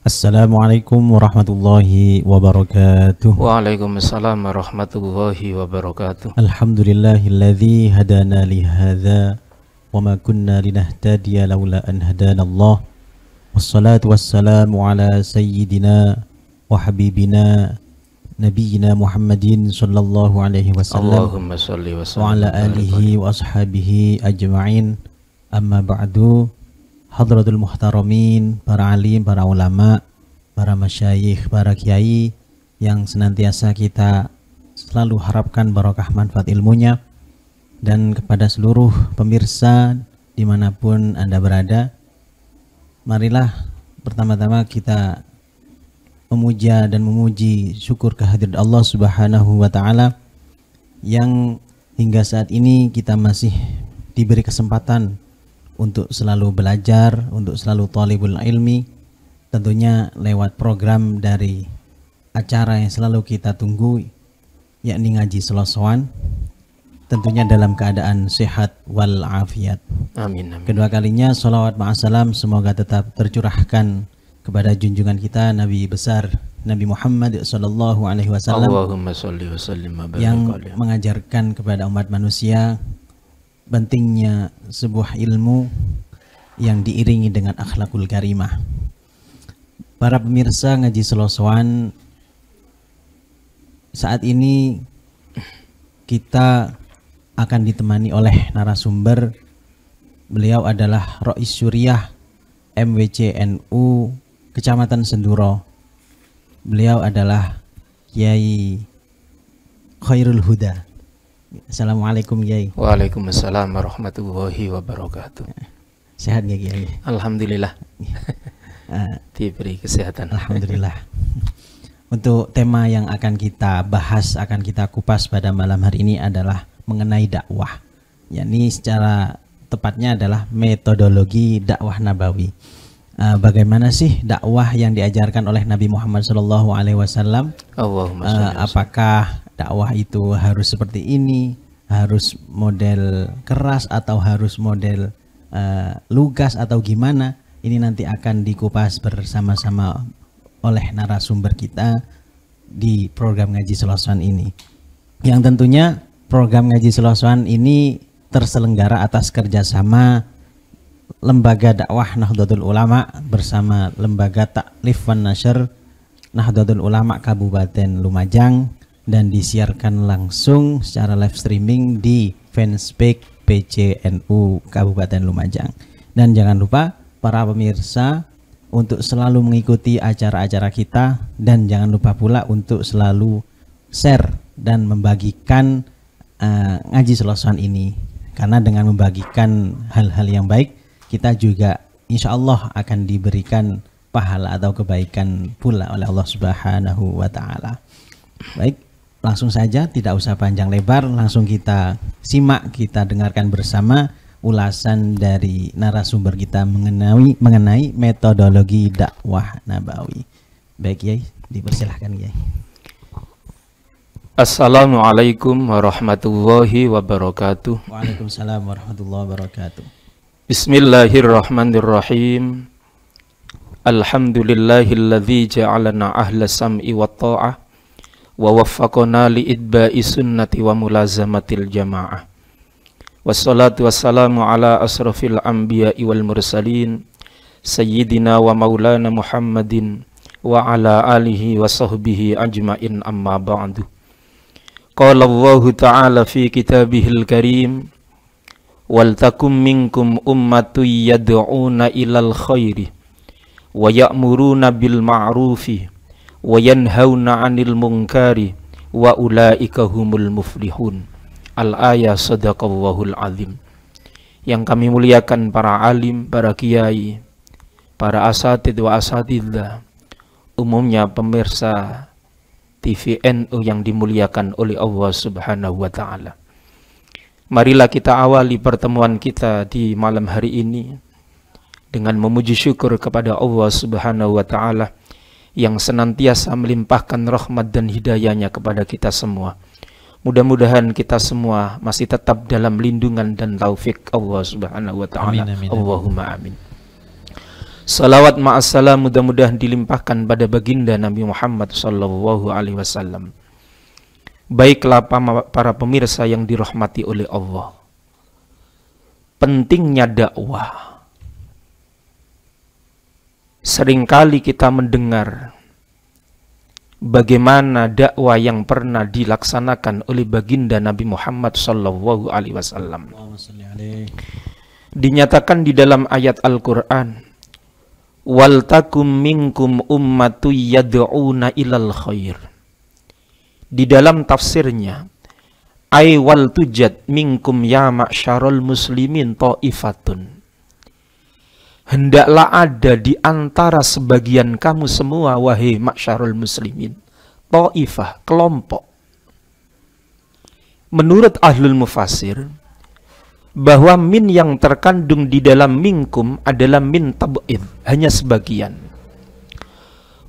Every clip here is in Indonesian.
Assalamualaikum warahmatullahi wabarakatuh. Waalaikumsalam warahmatullahi wabarakatuh. Alhamdulillahilladzi hadana li hadza wa ma kunna linahtadiya laula an hadanallah. Wassalatu wassalamu ala sayyidina wa habibina nabiyyina Muhammadin sallallahu alaihi wasallam Allahumma shalli wa wa ala alihi wa ashabihi ajma'in. Amma ba'du. Hadratul muhtaramin, para alim, para ulama, para masyayikh, para kiai yang senantiasa kita selalu harapkan barokah manfaat ilmunya, dan kepada seluruh pemirsa dimanapun Anda berada, marilah pertama-tama kita memuja dan memuji syukur kehadirat Allah Subhanahu wa Ta'ala yang hingga saat ini kita masih diberi kesempatan untuk selalu belajar, untuk selalu thalibul ilmi, tentunya lewat program dari acara yang selalu kita tunggu, yakni ngaji Seloswan, tentunya dalam keadaan sehat wal afiat. Amin, amin. Kedua kalinya salawat ma'asalam semoga tetap tercurahkan kepada junjungan kita Nabi besar Nabi Muhammad sallallahu alaihi wasallam, Allahumma shalli wa sallim wa barik yang alaihi. mengajarkan kepada umat manusia pentingnya sebuah ilmu yang diiringi dengan akhlakul karimah. Para pemirsa ngaji Seloswan, saat ini kita akan ditemani oleh narasumber. Beliau adalah Rois Syuriah MWC NU Kecamatan Senduro. Beliau adalah Kiai Khairul Huda. Assalamualaikum Kiai. Waalaikumsalam warahmatullahi wabarakatuh. Sehat nggak Kiai? Alhamdulillah. Diberi kesehatan. Alhamdulillah. Untuk tema yang akan kita bahas, akan kita kupas pada malam hari ini adalah mengenai dakwah. Yakni secara tepatnya adalah metodologi dakwah nabawi. Bagaimana sih dakwah yang diajarkan oleh Nabi Muhammad SAW? Allahumma shalli. Apakah dakwah itu harus seperti ini, harus model keras atau harus model lugas atau gimana? Ini nanti akan dikupas bersama-sama oleh narasumber kita di program Ngaji Seloswan ini. Yang tentunya program Ngaji Seloswan ini terselenggara atas kerjasama Lembaga Dakwah Nahdlatul Ulama bersama Lembaga Taklif wan Nashr Nahdlatul Ulama Kabupaten Lumajang, dan disiarkan langsung secara live streaming di fanspage PCNU Kabupaten Lumajang. Dan jangan lupa para pemirsa untuk selalu mengikuti acara-acara kita, dan jangan lupa pula untuk selalu share dan membagikan Ngaji Seloswan ini, karena dengan membagikan hal-hal yang baik, kita juga insya Allah akan diberikan pahala atau kebaikan pula oleh Allah Subhanahu wa Ta'ala. Baik, langsung saja, tidak usah panjang lebar, langsung kita simak, kita dengarkan bersama ulasan dari narasumber kita mengenai metodologi dakwah nabawi. Baik Yai, dipersilahkan Yai. Assalamualaikum warahmatullahi wabarakatuh. Waalaikumsalam warahmatullahi wabarakatuh. Bismillahirrahmanirrahim. Alhamdulillahilladzi ja'alana ahla sam'i wa ta'ah wa waffaqana li idba'i sunnati wa mulazamatil jamaah. Wassalatu wassalamu ala asrafil anbiya'i wal mursalin sayyidina wa maulana Muhammadin wa ala alihi wa sahbihi ajma'in, amma ba'du. Qala Allahu ta'ala fi kitabihil karim, wal takum minkum ummatun yad'una ilal khairi wa ya'muruna bil ma'rufi wa yanhauna 'anil munkari wa ulaika humul muflihun. Al-ayah, sadaqallahul azim. Yang kami muliakan para alim, para kiai, para asatid wa asatidzah, umumnya pemirsa TVNU yang dimuliakan oleh Allah Subhanahu wa Ta'ala. Marilah kita awali pertemuan kita di malam hari ini dengan memuji syukur kepada Allah Subhanahu wa Ta'ala yang senantiasa melimpahkan rahmat dan hidayahnya kepada kita semua. Mudah-mudahan kita semua masih tetap dalam lindungan dan taufik Allah Subhanahu wa Ta'ala. Allahumma amin. Salawat ma'assalam mudah-mudahan dilimpahkan pada baginda Nabi Muhammad sallallahu alaihi wasallam. Baiklah para pemirsa yang dirahmati oleh Allah. Pentingnya dakwah. Seringkali kita mendengar bagaimana dakwah yang pernah dilaksanakan oleh baginda Nabi Muhammad sallallahu alaihi wasallam. Dinyatakan di dalam ayat Al-Qur'an, wal takum minkum ummatu yad'una ilal khair. Di dalam tafsirnya, ay wal tujad minkum ya ma'syarul muslimin ta'ifatun. Hendaklah ada di antara sebagian kamu semua, wahai ma'syarul muslimin, ta'ifah, kelompok. Menurut ahlul mufassir, bahwa min yang terkandung di dalam minkum adalah min tab'id, hanya sebagian.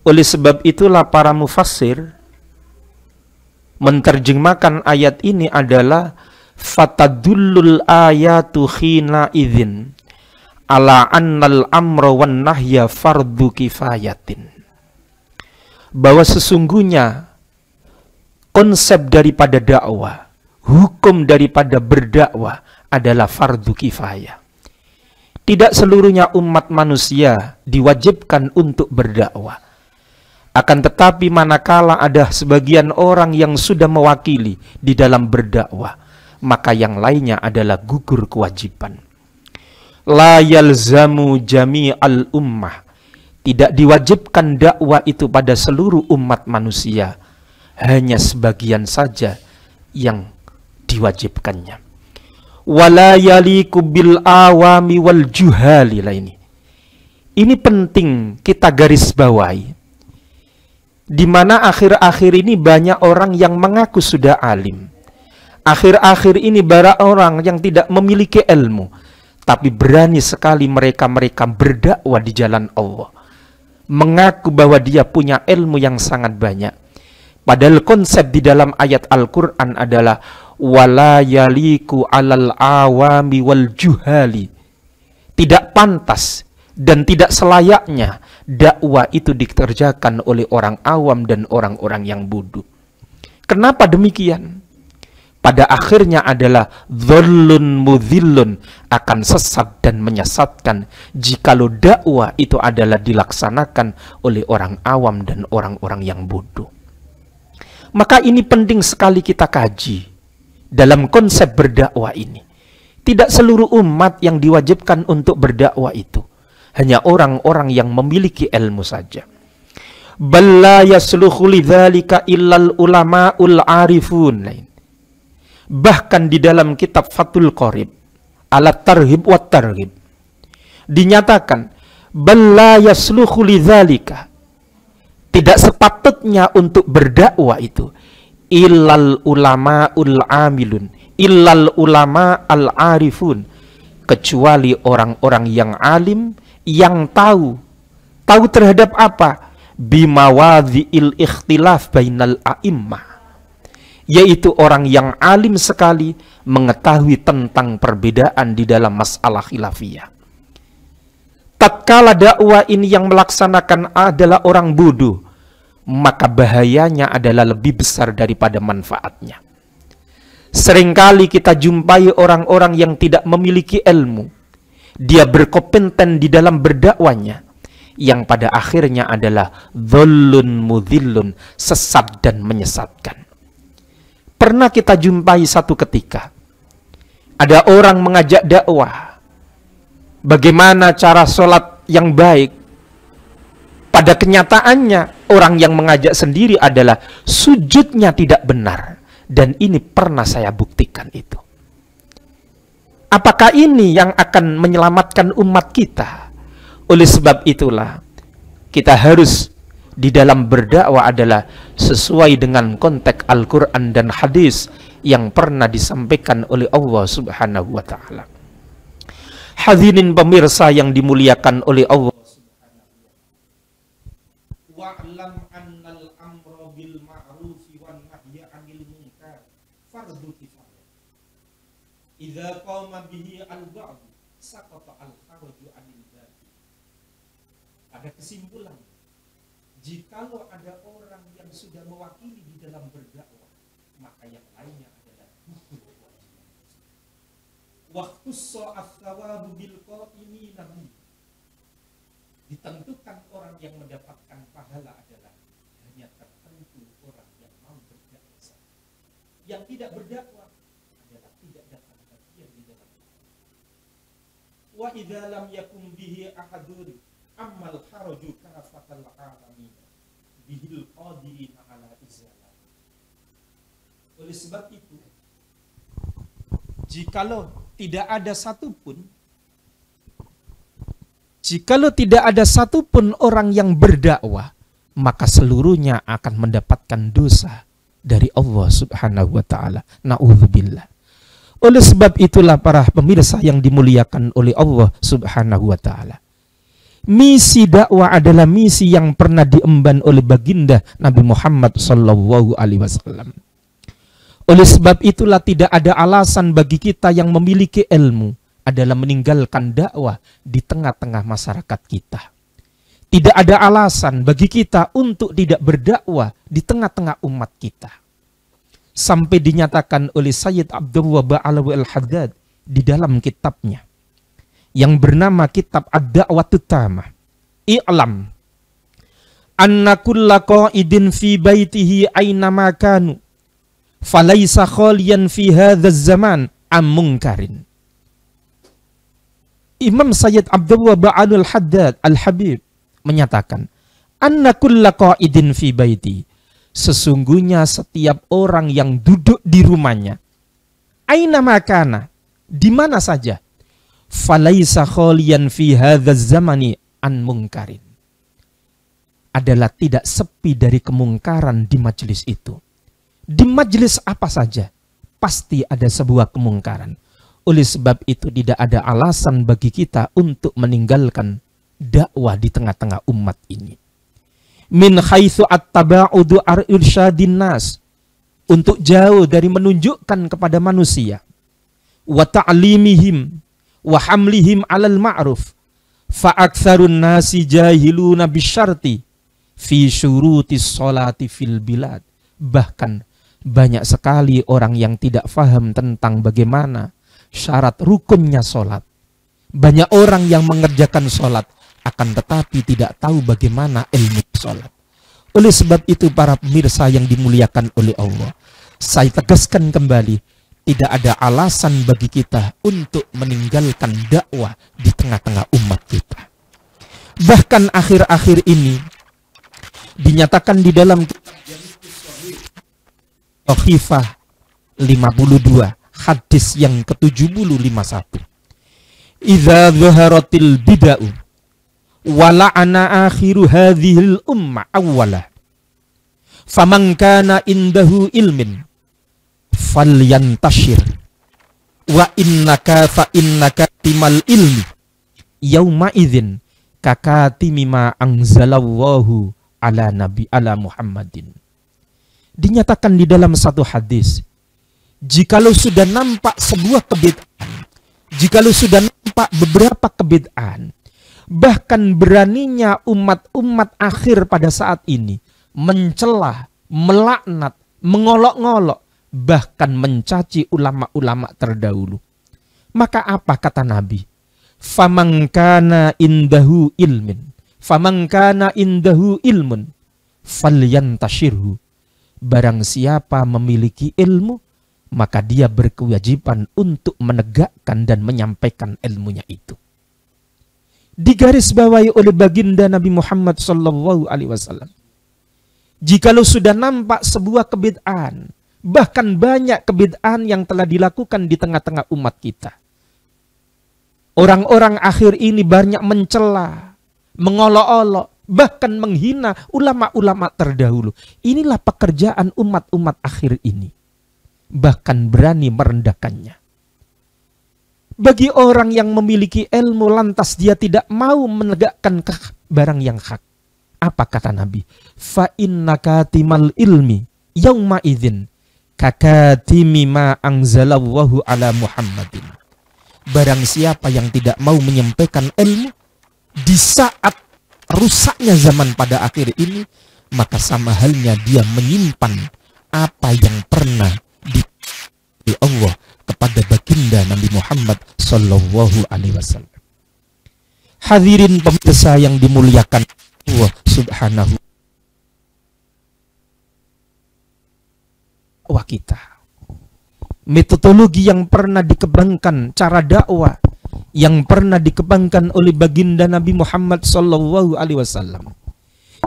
Oleh sebab itulah para mufassir menterjemahkan ayat ini adalah fatadullul ayatu khina idzin ala annal amra wan nahya fardu kifayatin. Bahwa sesungguhnya konsep daripada dakwah, hukum daripada berdakwah adalah fardu kifayah. Tidak seluruhnya umat manusia diwajibkan untuk berdakwah. Akan tetapi manakala ada sebagian orang yang sudah mewakili di dalam berdakwah, maka yang lainnya adalah gugur kewajiban. La yalzamu jami'al ummah. Tidak diwajibkan dakwah itu pada seluruh umat manusia. Hanya sebagian saja yang diwajibkannya. Wala yaliku bil awami wal juhali laini. Ini penting kita garis bawahi. Di mana akhir-akhir ini banyak orang yang mengaku sudah alim. Akhir-akhir ini banyak orang yang tidak memiliki ilmu, tapi berani sekali mereka berdakwah di jalan Allah. Mengaku bahwa dia punya ilmu yang sangat banyak. Padahal konsep di dalam ayat Al-Quran adalah wala yaliku alal awami wal juhali. Tidak pantas dan tidak selayaknya dakwah itu dikerjakan oleh orang awam dan orang-orang yang bodoh. Kenapa demikian? Pada akhirnya adalah dhallun mudhillun, akan sesat dan menyesatkan jikalau dakwah itu adalah dilaksanakan oleh orang awam dan orang-orang yang bodoh. Maka ini penting sekali kita kaji dalam konsep berdakwah ini. Tidak seluruh umat yang diwajibkan untuk berdakwah itu. Hanya orang-orang yang memiliki ilmu saja. Balla yasluhu lidzalika illal ulama'ul arifun. Bahkan di dalam kitab Fathul Qorib alat tarhib wa tarhib dinyatakan balla yasluhu lidzalika, tidak sepatutnya untuk berdakwah itu illal ulama'ul amilun, illal ulama al arifun, kecuali orang-orang yang alim, yang tahu terhadap apa? Bimawadhi'il ikhtilaf bainal a'immah, yaitu orang yang alim sekali mengetahui tentang perbedaan di dalam masalah khilafiyah. Tatkala dakwah ini yang melaksanakan adalah orang bodoh, maka bahayanya adalah lebih besar daripada manfaatnya. Seringkali kita jumpai orang-orang yang tidak memiliki ilmu, dia berkompeten di dalam berdakwanya, yang pada akhirnya adalah dhallun mudhillun, sesat dan menyesatkan. Pernah kita jumpai satu ketika, ada orang mengajak dakwah, bagaimana cara sholat yang baik. Pada kenyataannya, orang yang mengajak sendiri adalah sujudnya tidak benar. Dan ini pernah saya buktikan itu. Apakah ini yang akan menyelamatkan umat kita? Oleh sebab itulah, kita harus di dalam berdakwah adalah sesuai dengan konteks Al-Quran dan hadis yang pernah disampaikan oleh Allah Subhanahu wa ta'ala. Hadirin pemirsa yang dimuliakan oleh Allah, wa'lam annal amra bil ma'rufi wan nahya 'anil munkar fardhu kifayah. Idza qama bihi al-ba'd saqata al-haraju 'anil baqi. Ada kesimpulan, jikalau ada orang yang sudah mewakili di dalam berdakwah, maka yang lainnya adalah gugur kewajiban. Waktu so'at thawabu bil qa'imina bi, ditentukan orang yang mendapatkan pahala adalah hanya tertentu orang yang mau berdakwah saja. Yang tidak berdakwah adalah tidak dapat bagian di dalam itu. Wa idza lam yakum bihi ahadun amal haraju kafatal alamin bihil qadirin ala izalah. Oleh sebab itu, jikalau tidak ada satupun orang yang berdakwah, maka seluruhnya akan mendapatkan dosa dari Allah Subhanahu wa taala. Na'udzubillah. Oleh sebab itulah para pemirsa yang dimuliakan oleh Allah Subhanahu wa taala, misi dakwah adalah misi yang pernah diemban oleh baginda Nabi Muhammad sallallahu alaihi wasallam. Oleh sebab itulah tidak ada alasan bagi kita yang memiliki ilmu adalah meninggalkan dakwah di tengah-tengah masyarakat kita. Tidak ada alasan bagi kita untuk tidak berdakwah di tengah-tengah umat kita. Sampai dinyatakan oleh Sayyid Abdullah Ba'alawi Al-Haddad di dalam kitabnya yang bernama Kitab Ad-Da'watut Tamah, i'lam anna kulla qa'idin fi baitihi aina ma kanu falaisa khaliyan fi hadzal zaman am munkarin. Imam Sayyid Abdullah Ba'alul Haddad Al-Habib menyatakan, anna kulla qa'idin fi baiti, sesungguhnya setiap orang yang duduk di rumahnya, aina makana, di mana saja, falaisa khaliyan fi hadzal zamani an munkarin, adalah tidak sepi dari kemungkaran di majelis itu. Di majelis apa saja pasti ada sebuah kemungkaran. Oleh sebab itu tidak ada alasan bagi kita untuk meninggalkan dakwah di tengah-tengah umat ini. Min haitsu at-taba'udu ar-irsyadin nas, untuk jauh dari menunjukkan kepada manusia, wa ta'limihim wa hamlihim 'alal ma'ruf, fa aktsarun nasi jahiluna bisyarti fi syurutis sholati fil bilad. Bahkan banyak sekali orang yang tidak faham tentang bagaimana syarat rukunnya sholat. Banyak orang yang mengerjakan sholat akan tetapi tidak tahu bagaimana ilmu sholat. Oleh sebab itu para pemirsa yang dimuliakan oleh Allah, saya tegaskan kembali, tidak ada alasan bagi kita untuk meninggalkan dakwah di tengah-tengah umat kita. Bahkan akhir-akhir ini dinyatakan di dalam Khifah 52, hadis yang ke-7051. Idza dhaharatil bid'ah wa la'ana akhiru hadhil umma awwala faman kana indahu ilmin falyantashir wa innaka fa innaka timal ilmi yauma idzin kakatimi ma anzalallahu ala nabi ala Muhammadin. Dinyatakan di dalam satu hadis, jikalau sudah nampak sebuah kebid'ahan, jikalau sudah nampak beberapa kebid'ahan, bahkan beraninya umat-umat akhir pada saat ini mencela, melaknat, mengolok-ngolok, bahkan mencaci ulama-ulama terdahulu. Maka apa kata Nabi? Faman kana indahu ilmin, faman kana indahu ilmun falyantashirhu. Barang siapa memiliki ilmu, maka dia berkewajiban untuk menegakkan dan menyampaikan ilmunya itu. Digarisbawahi oleh baginda Nabi Muhammad sallallahu alaihi wasallam, jikalau sudah nampak sebuah kebid'ahan, bahkan banyak kebid'ahan yang telah dilakukan di tengah-tengah umat kita, orang-orang akhir ini banyak mencela, mengolok-olok, bahkan menghina ulama-ulama terdahulu. Inilah pekerjaan umat-umat akhir ini, bahkan berani merendahkannya. Bagi orang yang memiliki ilmu lantas dia tidak mau menegakkan barang yang hak, apa kata Nabi? Fa innaka timal ilmi yauma idzin kakatimi ma anzalallahu ala Muhammadin. Barang siapa yang tidak mau menyampaikan ilmu di saat rusaknya zaman pada akhir ini, maka sama halnya dia menyimpan apa yang pernah di Allah kepada baginda Nabi Muhammad Sallallahu Alaihi Wasallam. Hadirin pemirsa yang dimuliakan Allah Subhanahu wa kita. Metodologi yang pernah dikembangkan, cara dakwah yang pernah dikembangkan oleh baginda Nabi Muhammad Sallallahu Alaihi Wasallam,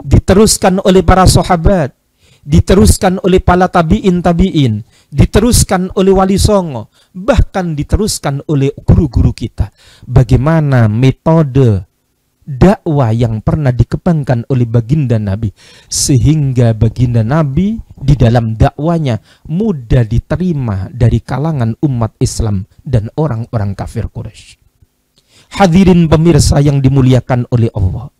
diteruskan oleh para sahabat, diteruskan oleh para tabi'in, diteruskan oleh wali songo, bahkan diteruskan oleh guru-guru kita. Bagaimana metode dakwah yang pernah dikembangkan oleh baginda Nabi, sehingga baginda Nabi di dalam dakwanya mudah diterima dari kalangan umat Islam dan orang-orang kafir Quraisy. Hadirin pemirsa yang dimuliakan oleh Allah,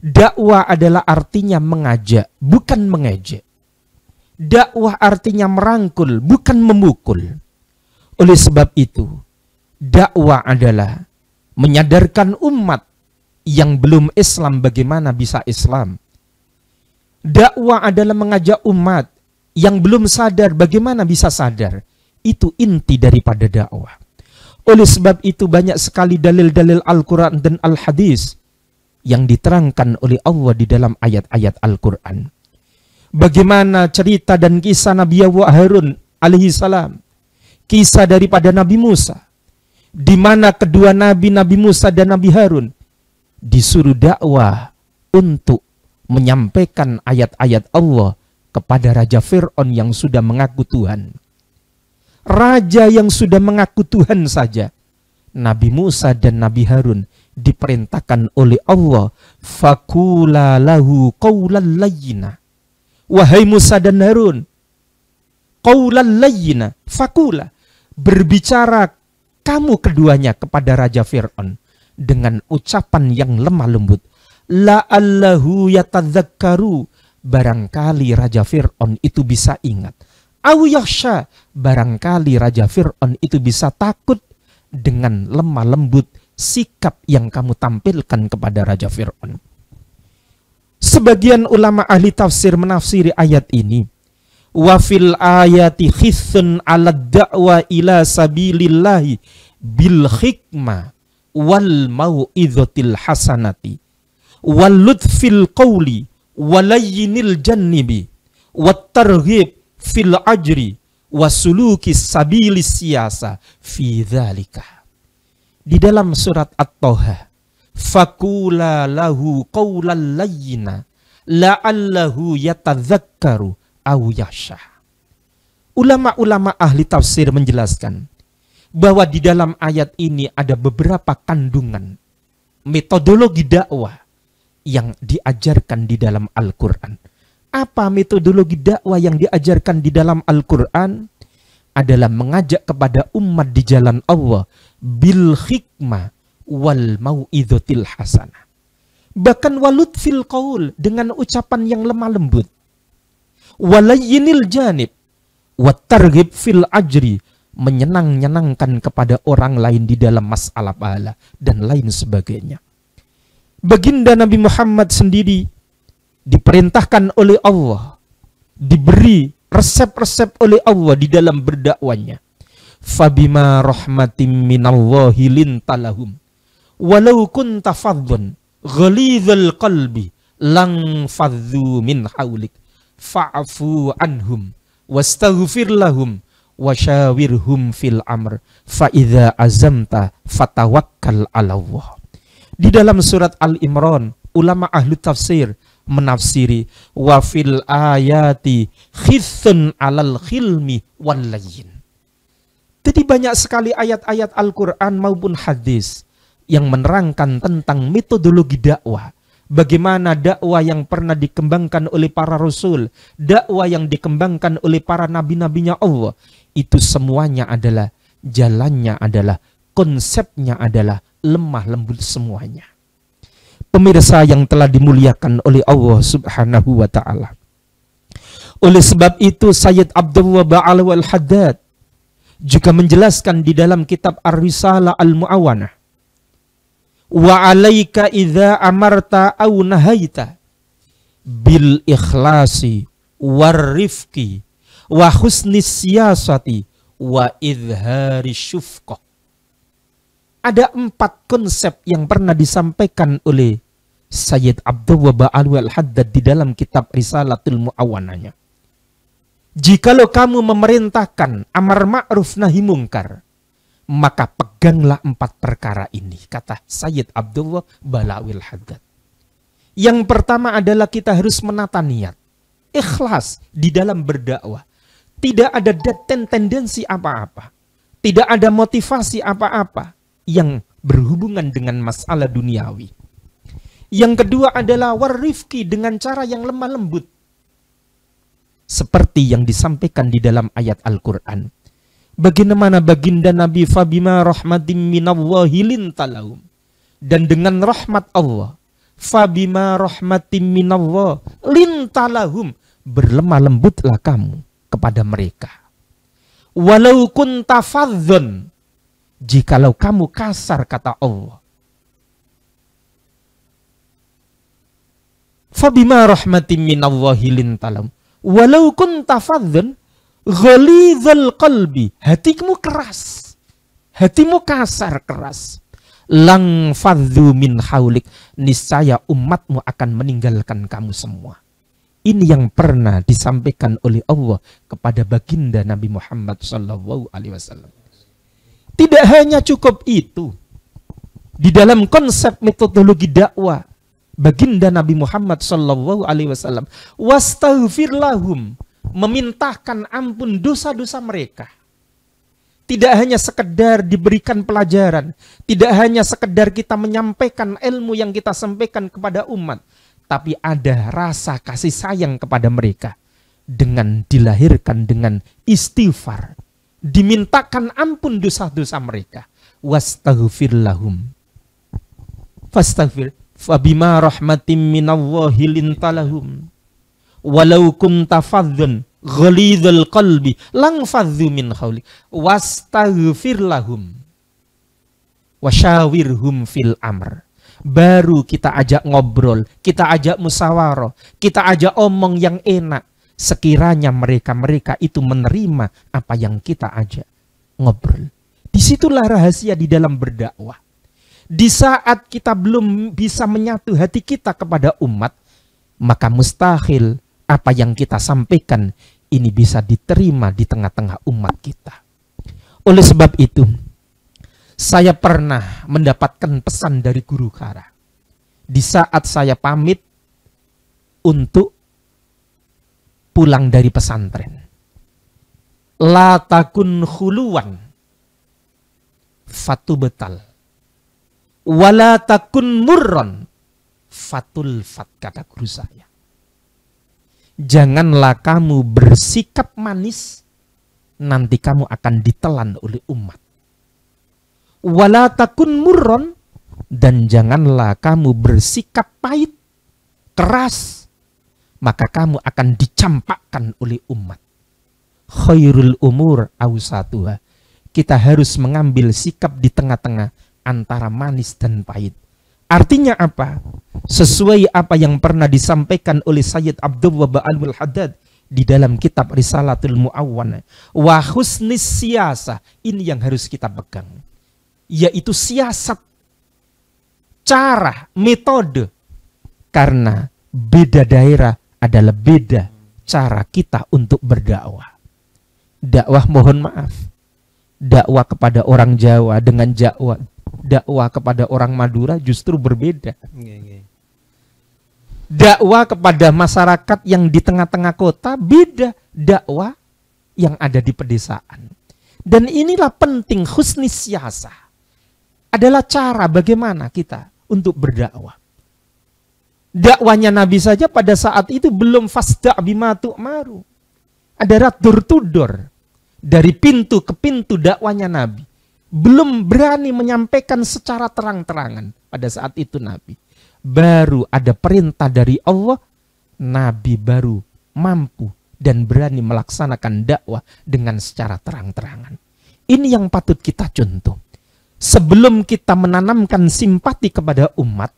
dakwah adalah artinya mengajak, bukan mengejek. Dakwah artinya merangkul, bukan memukul. Oleh sebab itu, dakwah adalah menyadarkan umat yang belum Islam bagaimana bisa Islam. Dakwah adalah mengajak umat yang belum sadar bagaimana bisa sadar. Itu inti daripada dakwah. Oleh sebab itu banyak sekali dalil-dalil Al-Quran dan Al-Hadis yang diterangkan oleh Allah di dalam ayat-ayat Al-Quran. Bagaimana cerita dan kisah Nabi Harun alaihi salam, kisah daripada Nabi Musa, di mana kedua Nabi Musa dan Nabi Harun disuruh dakwah untuk menyampaikan ayat-ayat Allah kepada Raja Fir'aun yang sudah mengaku Tuhan. Raja yang sudah mengaku Tuhan saja, Nabi Musa dan Nabi Harun diperintahkan oleh Allah, faqula lahu qawlan layyina. Wahai Musa dan Harun, qawlan layyina, faqula, berbicara kamu keduanya kepada Raja Fir'aun dengan ucapan yang lemah lembut. La'allahu yatadzakkaru, barangkali Raja Fir'aun itu bisa ingat. Aw yakhsha, barangkali Raja Fir'aun itu bisa takut dengan lemah lembut sikap yang kamu tampilkan kepada Raja Fir'aun. Sebagian ulama ahli tafsir menafsiri ayat ini, wa fil ayati khithun ala da'wa ila sabilillahi bil hikmah wal mau'izatil hasanati wal lutfil qawli walayyinil jannibi wat targhib fil ajri wasuluki sabilis siyasa fi dzalika. Di dalam surat At-Taha, faqula lahu qawlan layyina la'allahu yatadzakkaru aw yakhsha. Ulama-ulama ahli tafsir menjelaskan bahwa di dalam ayat ini ada beberapa kandungan metodologi dakwah yang diajarkan di dalam Al-Quran. Apa metodologi dakwah yang diajarkan di dalam Al-Quran? Adalah mengajak kepada umat di jalan Allah bil hikmah wal mau'izatil hasanah. Bahkan walut fil qaul, dengan ucapan yang lemah lembut. Walayyinil janib wat targhib fil ajri, menyenang-nyenangkan kepada orang lain di dalam masalah pahala dan lain sebagainya. Baginda Nabi Muhammad sendiri diperintahkan oleh Allah, diberi resep-resep oleh Allah di dalam berdakwanya. Fabima rahmatim minallahi lintalahum walau kunta faddan ghalidhal qalbi lang faddu min haulik fa'fu anhum wastaghfir lahum wasyawirhum fil amr fa idza azamta fatawakkal 'ala Allah. Di dalam surat Al-Imran, ulama ahli tafsir menafsiri wa fil ayati khithun 'alal khilmi wal layyin. Jadi banyak sekali ayat-ayat Al-Qur'an maupun hadis yang menerangkan tentang metodologi dakwah. Bagaimana dakwah yang pernah dikembangkan oleh para rasul, dakwah yang dikembangkan oleh para nabi-nabinya Allah, itu semuanya adalah jalannya, adalah konsepnya, adalah lemah lembut semuanya. Pemirsa yang telah dimuliakan oleh Allah Subhanahu wa ta'ala. Oleh sebab itu Sayyid Abdullah Ba'alawi Al-Haddad juga menjelaskan di dalam kitab Ar-Risalah Al-Mu'awanah, Wa 'alaika idza amarta aw nahaita bil ikhlasi war rifqi wa husnis siyasati wa idhari syufqah. Ada 4 konsep yang pernah disampaikan oleh Sayyid Abdullah Ba'alwi Al-Haddad di dalam kitab Risalatul Mu'awwanahnya. Jikalau kamu memerintahkan amar ma'ruf nahi mungkar, maka peganglah 4 perkara ini, kata Sayyid Abdullah Ba'alwi Al-Haddad. Yang pertama adalah kita harus menata niat, ikhlas di dalam berdakwah. Tidak ada tendensi apa-apa, tidak ada motivasi apa-apa yang berhubungan dengan masalah duniawi. Yang kedua adalah warifki, dengan cara yang lemah lembut. Seperti yang disampaikan di dalam ayat Al-Quran. Bagaimana baginda Nabi fabima rahmatim minallahi lintalahum. Dan dengan rahmat Allah, fabima rahmatim minallah lintalahum, berlemah lembutlah kamu kepada mereka. Walau kunta fadhon, jikalau kamu kasar, kata Allah. Fabima rahmatim minallahi lintalahum walau kunta fadhon ghalidhal qalbi, hatimu keras, hatimu kasar, keras. Lang fadhu min haulik, niscaya umatmu akan meninggalkan kamu semua. Ini yang pernah disampaikan oleh Allah kepada baginda Nabi Muhammad SAW. Tidak hanya cukup itu. Di dalam konsep metodologi dakwah, baginda Nabi Muhammad SAW wastaghfir lahum, memintahkan ampun dosa-dosa mereka. Tidak hanya sekedar diberikan pelajaran, tidak hanya sekedar kita menyampaikan ilmu yang kita sampaikan kepada umat, tapi ada rasa kasih sayang kepada mereka dengan dilahirkan dengan istighfar, dimintakan ampun dosa-dosa mereka. Wastaghfir lahum, fastaghfir fabima rahmatim minallahi lintalahum walau kunta fadhon ghalidhal qalbi lang fadhu min haulik wastaghfir lahum wasyawirhum fil amr. Baru kita ajak ngobrol, kita ajak musyawarah, kita ajak omong yang enak. Sekiranya mereka itu menerima apa yang kita ajak ngobrol. Disitulah rahasia di dalam berdakwah. Di saat kita belum bisa menyatu hati kita kepada umat, maka mustahil apa yang kita sampaikan ini bisa diterima di tengah-tengah umat kita. Oleh sebab itu, saya pernah mendapatkan pesan dari guru Kara. Di saat saya pamit untuk pulang dari pesantren. La takun khuluwan fatu betal. Wala takun murron fatul fat, kata guru saya. Janganlah kamu bersikap manis, nanti kamu akan ditelan oleh umat. Wala takun murron, dan janganlah kamu bersikap pahit, keras, maka kamu akan dicampakkan oleh umat. Khairul umur awsatuha, kita harus mengambil sikap di tengah-tengah antara manis dan pahit. Artinya apa? Sesuai apa yang pernah disampaikan oleh Sayyid Abdullah Ba'alwi Al-Haddad di dalam kitab Risalatul Mu'awwanah. Wa husnis siyasa, ini yang harus kita pegang. Yaitu siasat, cara, metode. Karena beda daerah adalah beda cara kita untuk berdakwah. Dakwah, mohon maaf, dakwah kepada orang Jawa dengan dakwah kepada orang Madura justru berbeda. Dakwah kepada masyarakat yang di tengah-tengah kota beda dakwah yang ada di pedesaan. Dan inilah penting husnis siyasah. Adalah cara bagaimana kita untuk berdakwah. Dakwahnya Nabi saja pada saat itu belum fasda' bima tu'maru. Ada door to door. Dari pintu ke pintu dakwahnya Nabi. Belum berani menyampaikan secara terang-terangan pada saat itu Nabi. Baru ada perintah dari Allah, Nabi baru mampu dan berani melaksanakan dakwah dengan secara terang-terangan. Ini yang patut kita contoh. sebelum kita menanamkan simpati kepada umat,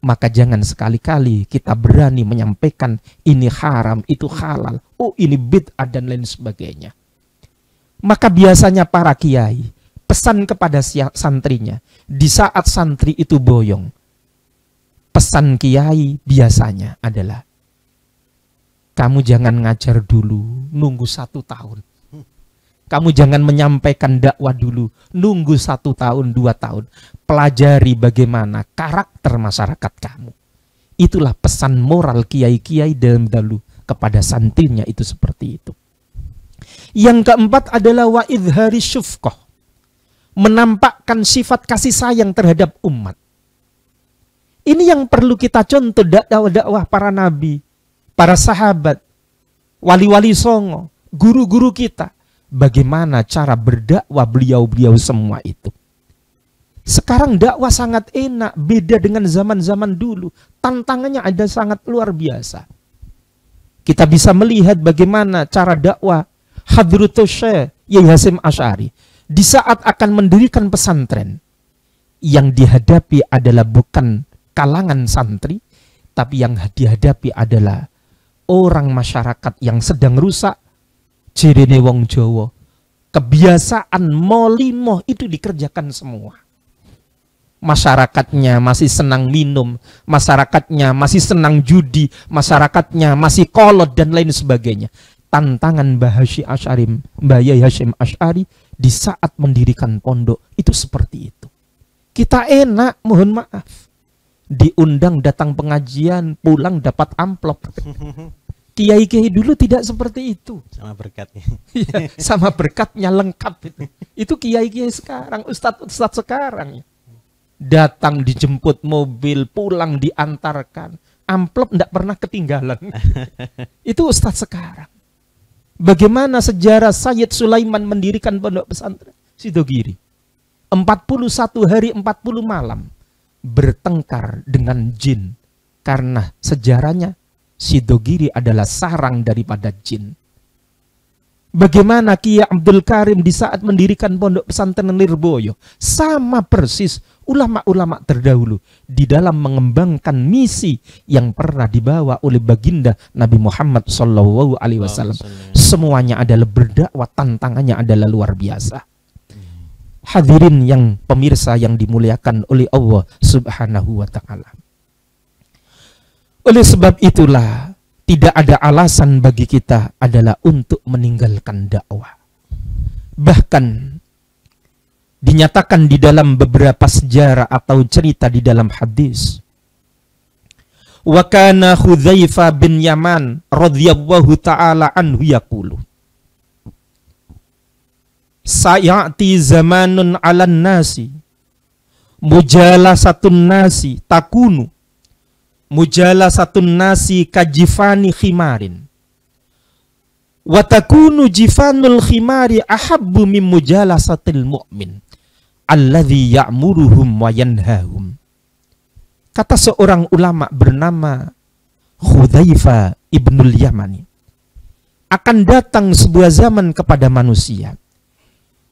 maka jangan sekali-kali kita berani menyampaikan ini haram, itu halal, oh ini bid'ah dan lain sebagainya. Maka biasanya para kiai pesan kepada santrinya di saat santri itu boyong. Pesan kiai biasanya adalah, kamu jangan ngajar dulu, nunggu 1 tahun. Kamu jangan menyampaikan dakwah dulu, nunggu 1 tahun, 2 tahun. Pelajari bagaimana karakter masyarakat kamu. Itulah pesan moral kiai-kiai dalam dahulu kepada santrinya, itu seperti itu. Yang keempat adalah wa idhari syufqah, menampakkan sifat kasih sayang terhadap umat. Ini yang perlu kita contoh dakwah para nabi, para sahabat, wali-wali songo, guru-guru kita. Bagaimana cara berdakwah beliau-beliau semua itu. Sekarang dakwah sangat enak, beda dengan zaman-zaman dulu. Tantangannya ada sangat luar biasa. Kita bisa melihat bagaimana cara dakwah Hadratus Syekh Yai Hasyim Asy'ari di saat akan mendirikan pesantren. Yang dihadapi adalah bukan kalangan santri, tapi yang dihadapi adalah orang masyarakat yang sedang rusak. Jirene wong Jawa, kebiasaan molimoh itu dikerjakan semua. Masyarakatnya masih senang minum, masyarakatnya masih senang judi, masyarakatnya masih kolot dan lain sebagainya. Tantangan Mbah Yai Hasyim Asy'ari di saat mendirikan pondok itu seperti itu. Kita enak, mohon maaf, diundang datang pengajian, pulang dapat amplop. Kiai-kiai dulu tidak seperti itu. Sama berkatnya. Ya, sama berkatnya lengkap itu. Itu kiai-kiai sekarang, ustadz sekarang. Datang dijemput mobil, pulang diantarkan. Amplop tidak pernah ketinggalan. Itu ustadz sekarang. Bagaimana sejarah Sayyid Sulaiman mendirikan pondok pesantren Sidogiri. 41 hari 40 malam bertengkar dengan jin. Karena sejarahnya Sidogiri adalah sarang daripada jin. Bagaimana Kiai Abdul Karim di saat mendirikan pondok pesantren Lirboyo, sama persis ulama-ulama terdahulu di dalam mengembangkan misi yang pernah dibawa oleh baginda Nabi Muhammad SAW. Semuanya adalah berdakwah, tantangannya adalah luar biasa. Hadirin yang pemirsa yang dimuliakan oleh Allah Subhanahu wa Ta'ala. Oleh sebab itulah tidak ada alasan bagi kita adalah untuk meninggalkan dakwah. Bahkan dinyatakan di dalam beberapa sejarah atau cerita di dalam hadis. Wa kana Hudzaifah bin Yaman radhiyallahu taala anhu yaqulu. Sayati zamanun 'alan nasi mujalasatun nasi takunu mujalasatun nasi kajifani khimarin wa takunu jifanul khimari ahabbu min mujalasatil mu'min alladhi ya'muruhum wa yanhahum. Kata seorang ulama bernama Hudzaifah ibnul Yamani, akan datang sebuah zaman kepada manusia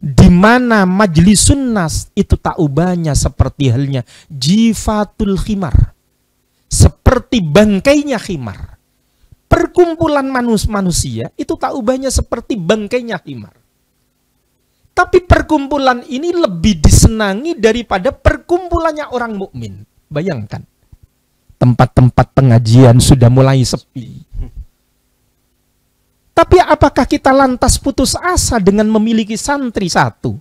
di mana majlisun nas itu tak ubahnya seperti halnya jifatul khimar, seperti bangkainya khimar. Perkumpulan manusia itu tak ubahnya seperti bangkainya khimar. Tapi perkumpulan ini lebih disenangi daripada perkumpulannya orang mukmin. Bayangkan, tempat-tempat pengajian sudah mulai sepi. Tapi apakah kita lantas putus asa dengan memiliki santri satu?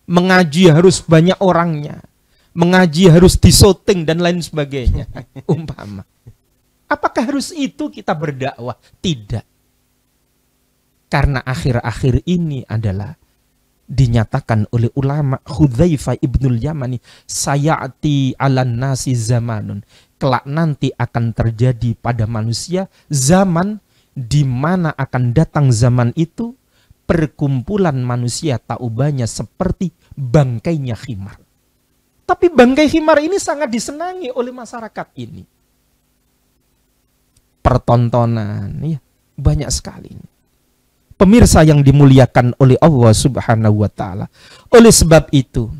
Mengaji harus banyak orangnya, mengaji harus disoting dan lain sebagainya. Umpama. Apakah harus itu kita berdakwah? Tidak. Karena akhir-akhir ini adalah dinyatakan oleh ulama Hudzaifah ibnul Yamani, sayati 'alan nasi zamanun. Kelak nanti akan terjadi pada manusia zaman di mana akan datang zaman itu perkumpulan manusia tak ubahnya seperti bangkainya khimar. Tapi bangkai khimar ini sangat disenangi oleh masyarakat ini. Pertontonan, ya, banyak sekali. Pemirsa yang dimuliakan oleh Allah Subhanahu wa Ta'ala. Oleh sebab itu,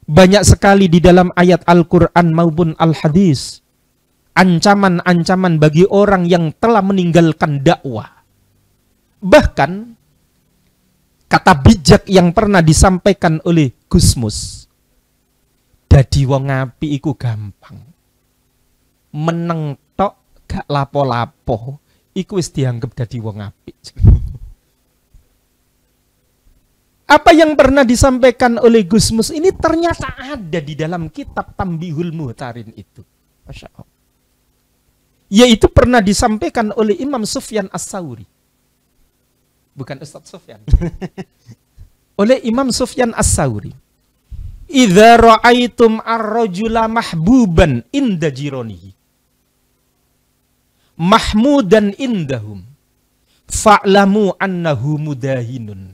Banyak sekali di dalam ayat Al-Quran maupun Al-Hadis ancaman-ancaman bagi orang yang telah meninggalkan dakwah. Bahkan kata bijak yang pernah disampaikan oleh Gusmus, dadi wong api iku gampang, meneng tok gak lapo-lapo iku wis dianggap dadi wong api. Apa yang pernah disampaikan oleh Gusmus ini ternyata ada di dalam kitab Tambihul Muhtarin itu. Masya Allah. Yaitu pernah disampaikan oleh Imam Sufyan As-Tsauri. Bukan Ustaz Sufyan. Oleh Imam Sufyan As-Tsauri. Idza ra'aitum ar-rajula mahbuban inda jironihi, mahmudan indahum, fa'lamu annahu mudahinun.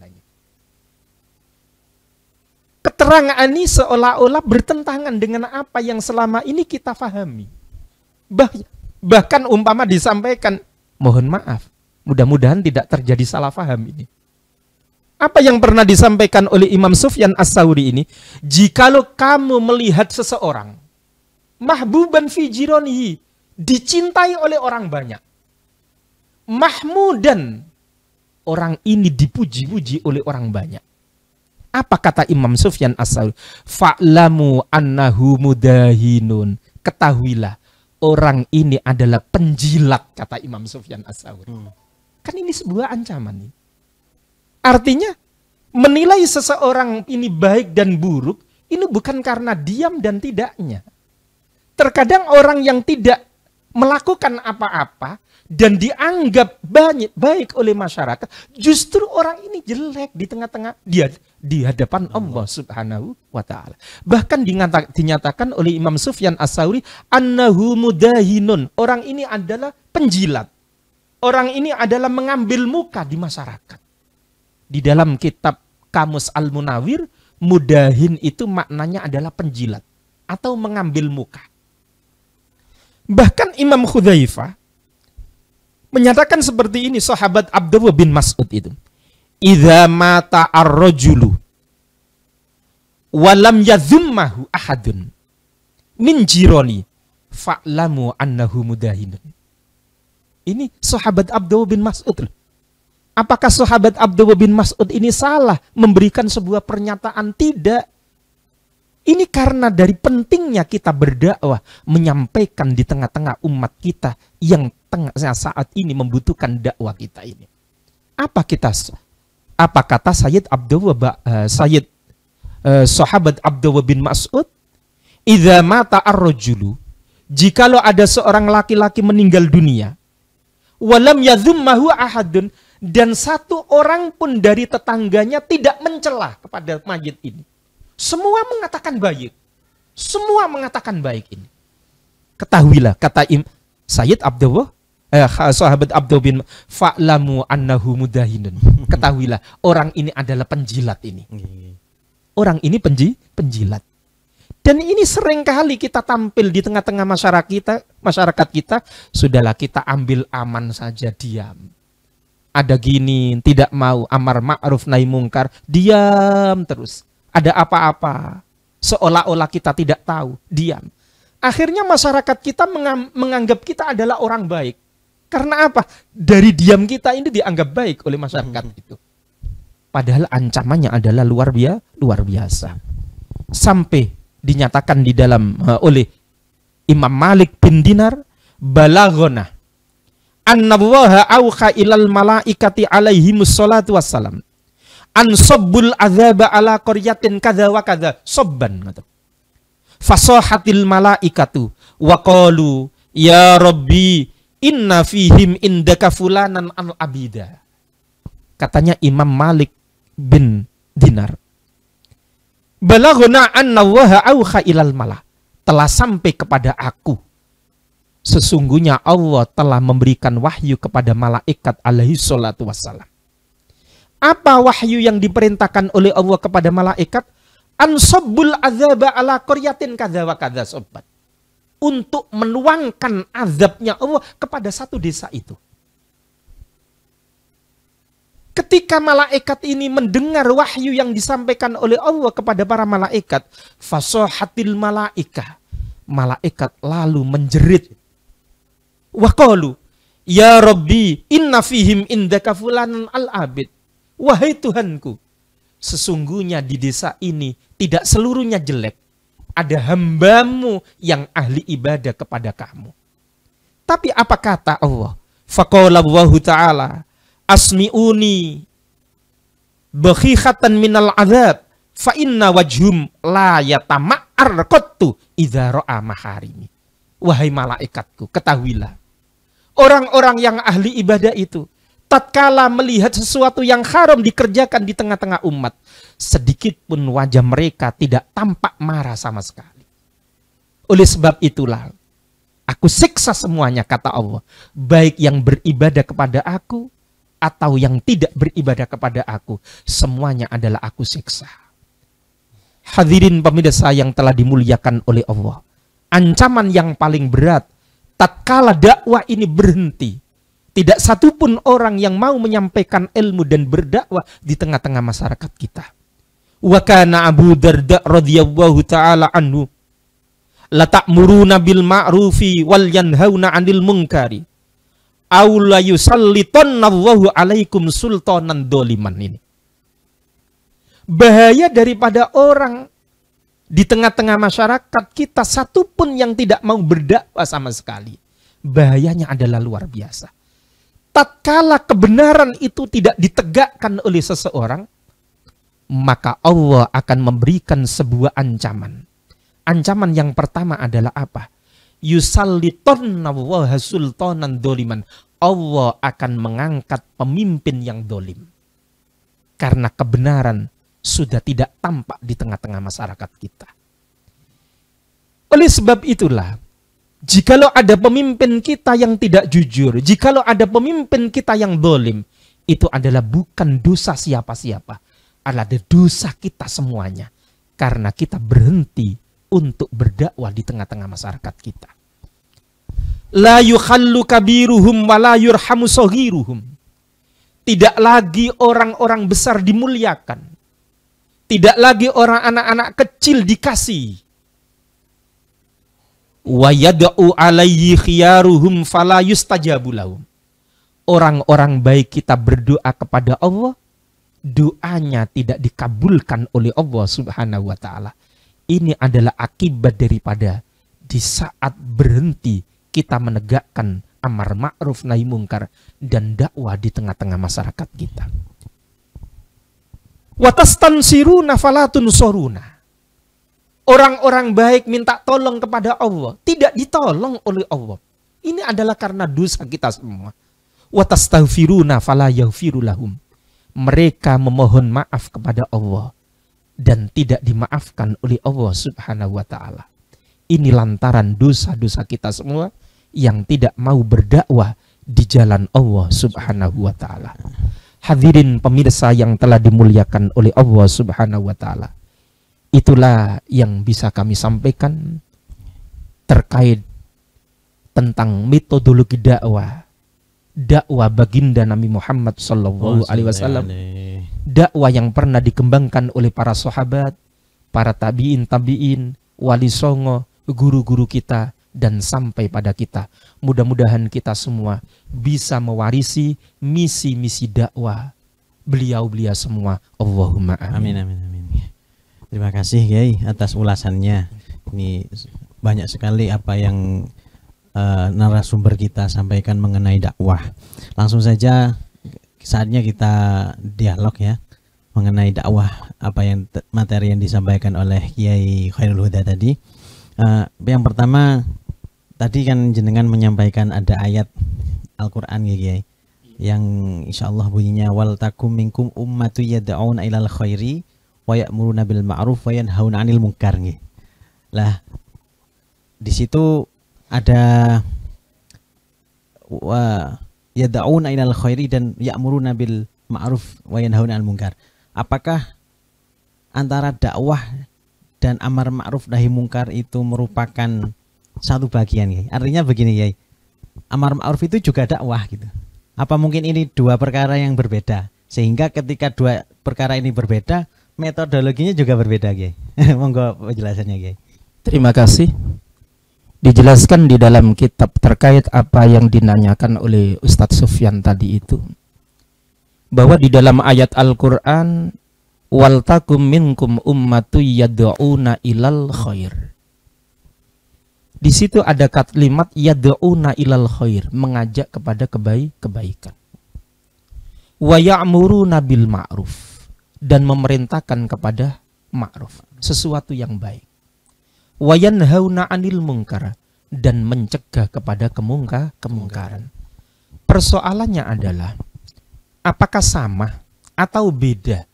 Keterangan ini seolah-olah bertentangan dengan apa yang selama ini kita fahami. Bahkan umpama disampaikan, mohon maaf, mudah-mudahan tidak terjadi salah faham ini. Apa yang pernah disampaikan oleh Imam Sufyan As-Tsauri ini? Jikalau kamu melihat seseorang mahbuban fi jironihi, dicintai oleh orang banyak, mahmudan, orang ini dipuji-puji oleh orang banyak. Apa kata Imam Sufyan As-Tsauri? Fa'lamu annahu mudahinun. Ketahuilah, orang ini adalah penjilat, kata Imam Sufyan As-Tsauri. Kan ini sebuah ancaman nih. Artinya, menilai seseorang ini baik dan buruk, ini bukan karena diam dan tidaknya. Terkadang orang yang tidak melakukan apa-apa dan dianggap baik oleh masyarakat, justru orang ini jelek di tengah-tengah dia di hadapan Allah Subhanahu wa taala. Bahkan dinyatakan oleh Imam Sufyan As-Tsauri annahu mudahinun. Orang ini adalah penjilat. Orang ini adalah mengambil muka di masyarakat. Di dalam kitab Kamus Al-Munawwir, mudahin itu maknanya adalah penjilat atau mengambil muka. Bahkan Imam Hudzaifah menyatakan seperti ini, sahabat Abdullah bin Mas'ud itu. Idza mata ar-rajulu wa lam yadhummahu ahadun min jirani fa'lamu annahu mudahinun. Ini sahabat Abdullah bin Mas'ud. Apakah sahabat Abdullah bin Mas'ud ini salah memberikan sebuah pernyataan? Tidak. Ini karena dari pentingnya kita berdakwah, menyampaikan di tengah-tengah umat kita yang saat ini membutuhkan dakwah kita ini. Apa kata sahabat Abdullah bin Mas'ud? Idza mata ar-rajulu, jikalau ada seorang laki-laki meninggal dunia, walam yadhummahu ahadun, dan satu orang pun dari tetangganya tidak mencela kepada mayit ini. Semua mengatakan baik. Semua mengatakan baik ini. Ketahuilah, kata Sayyid Abdullah, sahabat Abdullah bin, fa'lamu annahu mudahinun. Ketahuilah, orang ini adalah penjilat ini. Orang ini penjilat. Dan ini seringkali kita tampil di tengah-tengah masyarakat kita, sudahlah kita ambil aman saja, diam. Ada gini, tidak mau amar ma'ruf nahi mungkar, diam terus. Ada apa-apa, seolah-olah kita tidak tahu, diam. Akhirnya masyarakat kita menganggap kita adalah orang baik. Karena apa? Dari diam kita ini dianggap baik oleh masyarakat itu. Padahal ancamannya adalah luar biasa. Sampai dinyatakan di dalam oleh Imam Malik bin Dinar, balaghona annallaha auha ilal malaikati alaihimus salatu wassalam ansabbul azaba ala qaryatin kadza wa kadza sabban. Fasahatil malaikatu wa qalu ya rabbi inna fihim indaka fulanan al-abida. Katanya Imam Malik bin Dinar, balaghuna annallaha auha ilal mala, telah sampai kepada aku, sesungguhnya Allah telah memberikan wahyu kepada malaikat alaihi salatu wassalam. Apa wahyu yang diperintahkan oleh Allah kepada malaikat? Ansabbul azaba ala qaryatin kadza wa kadza sobat. Untuk menuangkan azabnya Allah kepada satu desa itu. Ketika malaikat ini mendengar wahyu yang disampaikan oleh Allah kepada para malaikat, fasohatil malaika, malaikat lalu menjerit, waqalu ya Rabbi inna fihim indaka fulanan al-abid, wahai Tuhanku, sesungguhnya di desa ini tidak seluruhnya jelek, ada hambamu yang ahli ibadah kepada kamu. Tapi apa kata Allah? Faqala Allahu ta'ala asmi'uni bakhihatan minal azab fa inna wajhum la yatama'ar qattu idza ra'a maharimi. Wahai malaikatku, ketahuilah, orang-orang yang ahli ibadah itu tatkala melihat sesuatu yang haram dikerjakan di tengah-tengah umat, sedikit pun wajah mereka tidak tampak marah sama sekali. Oleh sebab itulah aku siksa semuanya, kata Allah, baik yang beribadah kepada aku atau yang tidak beribadah kepada aku, semuanya adalah aku siksa. Hadirin pemirsa yang telah dimuliakan oleh Allah, ancaman yang paling berat tatkala dakwah ini berhenti, tidak satupun orang yang mau menyampaikan ilmu dan berdakwah di tengah-tengah masyarakat kita. Wa kana Abu Darda radhiyallahu taala anhu la ta'muruna bil ma'rufi wal yanhauna 'anil munkari aw la yusallitanallahu 'alaikum sultanan doliman. Ini bahaya daripada orang di tengah-tengah masyarakat kita satupun yang tidak mau berdakwah sama sekali. Bahayanya adalah luar biasa. Tatkala kebenaran itu tidak ditegakkan oleh seseorang, maka Allah akan memberikan sebuah ancaman. Ancaman yang pertama adalah apa? Yusallitanallahu sultanan doliman. Allah akan mengangkat pemimpin yang dolim. Karena kebenaran sudah tidak tampak di tengah-tengah masyarakat kita. Oleh sebab itulah, jikalau ada pemimpin kita yang tidak jujur, jikalau ada pemimpin kita yang dolim, itu adalah bukan dosa siapa-siapa, adalah dosa kita semuanya. Karena kita berhenti untuk berdakwah di tengah-tengah masyarakat kita. La yukhallu kabiruhum wa la yurhamu saghiruhum. Tidak lagi orang-orang besar dimuliakan. Tidak lagi orang anak-anak kecil dikasih. Wa yad'u alayhi khiyaruhum fala yustajabu lahum. Orang-orang baik kita berdoa kepada Allah, doanya tidak dikabulkan oleh Allah Subhanahu wa taala. Ini adalah akibat daripada di saat berhenti kita menegakkan amar ma'ruf nahi mungkar dan dakwah di tengah-tengah masyarakat kita. Watastansiruna falatun soruna. Orang-orang baik minta tolong kepada Allah, tidak ditolong oleh Allah. Ini adalah karena dosa kita semua. Watastaghfiruna fala yaghfiru lahum. Mereka memohon maaf kepada Allah dan tidak dimaafkan oleh Allah Subhanahu wa taala. Ini lantaran dosa-dosa kita semua yang tidak mau berdakwah di jalan Allah Subhanahu wa taala. Hadirin pemirsa yang telah dimuliakan oleh Allah Subhanahu wa taala. Itulah yang bisa kami sampaikan terkait tentang metodologi dakwah. Dakwah baginda Nabi Muhammad sallallahu alaihi wasallam. Dakwah yang pernah dikembangkan oleh para sahabat, para tabi'in, wali songo, guru-guru kita, dan sampai pada kita. Mudah-mudahan kita semua bisa mewarisi misi-misi dakwah beliau-beliau semua. Allahumma amin. Amin, amin, amin. Terima kasih Kiai atas ulasannya. Ini banyak sekali apa yang narasumber kita sampaikan mengenai dakwah. Langsung saja saatnya kita dialog ya mengenai dakwah, apa yang materi yang disampaikan oleh Kiai Khairul Huda tadi. Yang pertama tadi kan jenengan menyampaikan ada ayat Al-Qur'an ya Kiai, yang insyaallah bunyinya wal takum minkum ummatu yad'una ilal khairi wa ya'muruna bil ma'ruf wa yanhauna 'anil munkar nggih. Lah di situ ada wa yad'una ilal khairi dan ya'muruna bil ma'ruf wa yanhauna 'anil munkar. Apakah antara dakwah dan amar ma'ruf nahi mungkar itu merupakan satu bagian Kiai? Artinya begini Kiai, amar ma'ruf itu juga dakwah gitu. Apa mungkin ini dua perkara yang berbeda? Sehingga ketika dua perkara ini berbeda, metodologinya juga berbeda, Kiai. Monggo penjelasannya, Kiai. Terima kasih. Dijelaskan di dalam kitab terkait apa yang dinanyakan oleh Ustadz Sufyan tadi itu, bahwa di dalam ayat Al-Quran, wal takum minkum ummatu yad'una ilal khair. Di situ ada kalimat yad'una ilal khair, mengajak kepada kebaikan. Wa ya'muruna bil ma'ruf, dan memerintahkan kepada ma'ruf, sesuatu yang baik. Wa yanhauna 'anil munkar, dan mencegah kepada kemungkaran. Persoalannya adalah apakah sama atau beda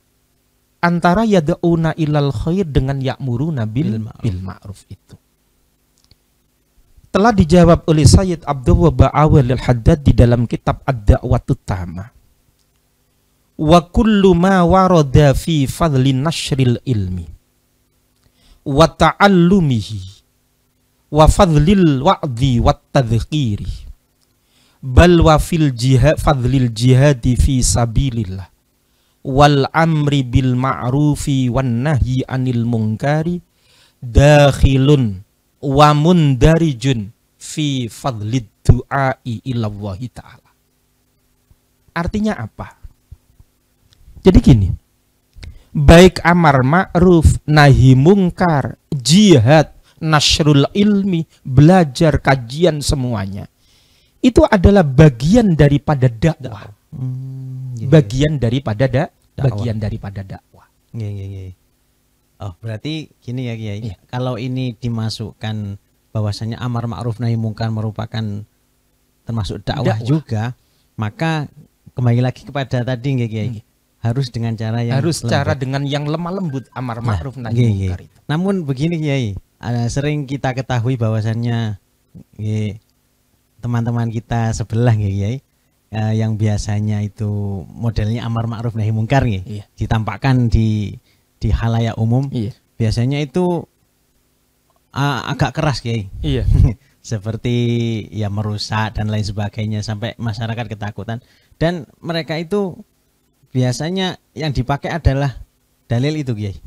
antara yad'una ilal khair dengan ya'muruna bil ma'ruf itu? Telah dijawab oleh Sayyid Abdullah Ba'awal al-Haddad di dalam kitab Ad-Da'watut Tamah. Wa kullu ma warada fi fadli nashril ilmi wa ta'allumihi wa fadlil wa'dhi wat tadhkiri bal wa fil jihad fadlil jihadi fi sabilillah wal amri bil ma'rufi wan nahyi anil munkari dakhilun wa mundarijun fi fadlid du'ai ilallahi ta'ala. Artinya apa? Jadi gini, baik amar ma'ruf, nahi mungkar, jihad, nasrul ilmi, belajar, kajian, semuanya itu adalah bagian daripada dakwah. Bagian daripada bagian daripada dakwah. Oh, berarti gini ya, Kiai. Kalau ini dimasukkan bahwasanya amar ma'ruf nahi mungkar merupakan termasuk dakwah juga, maka kembali lagi kepada tadi, Kiai. Harus dengan cara yang dengan yang lemah lembut, amar ma'ruf nahi mungkar itu. Namun begini, Kiai, sering kita ketahui bahwasannya teman-teman kita sebelah, Kiai, yang biasanya itu modelnya amar ma'ruf nahi mungkar, ditampakkan di halayak umum, biasanya itu agak keras, Kiai. Seperti ya merusak dan lain sebagainya sampai masyarakat ketakutan, dan mereka itu biasanya yang dipakai adalah dalil itu, Kiai.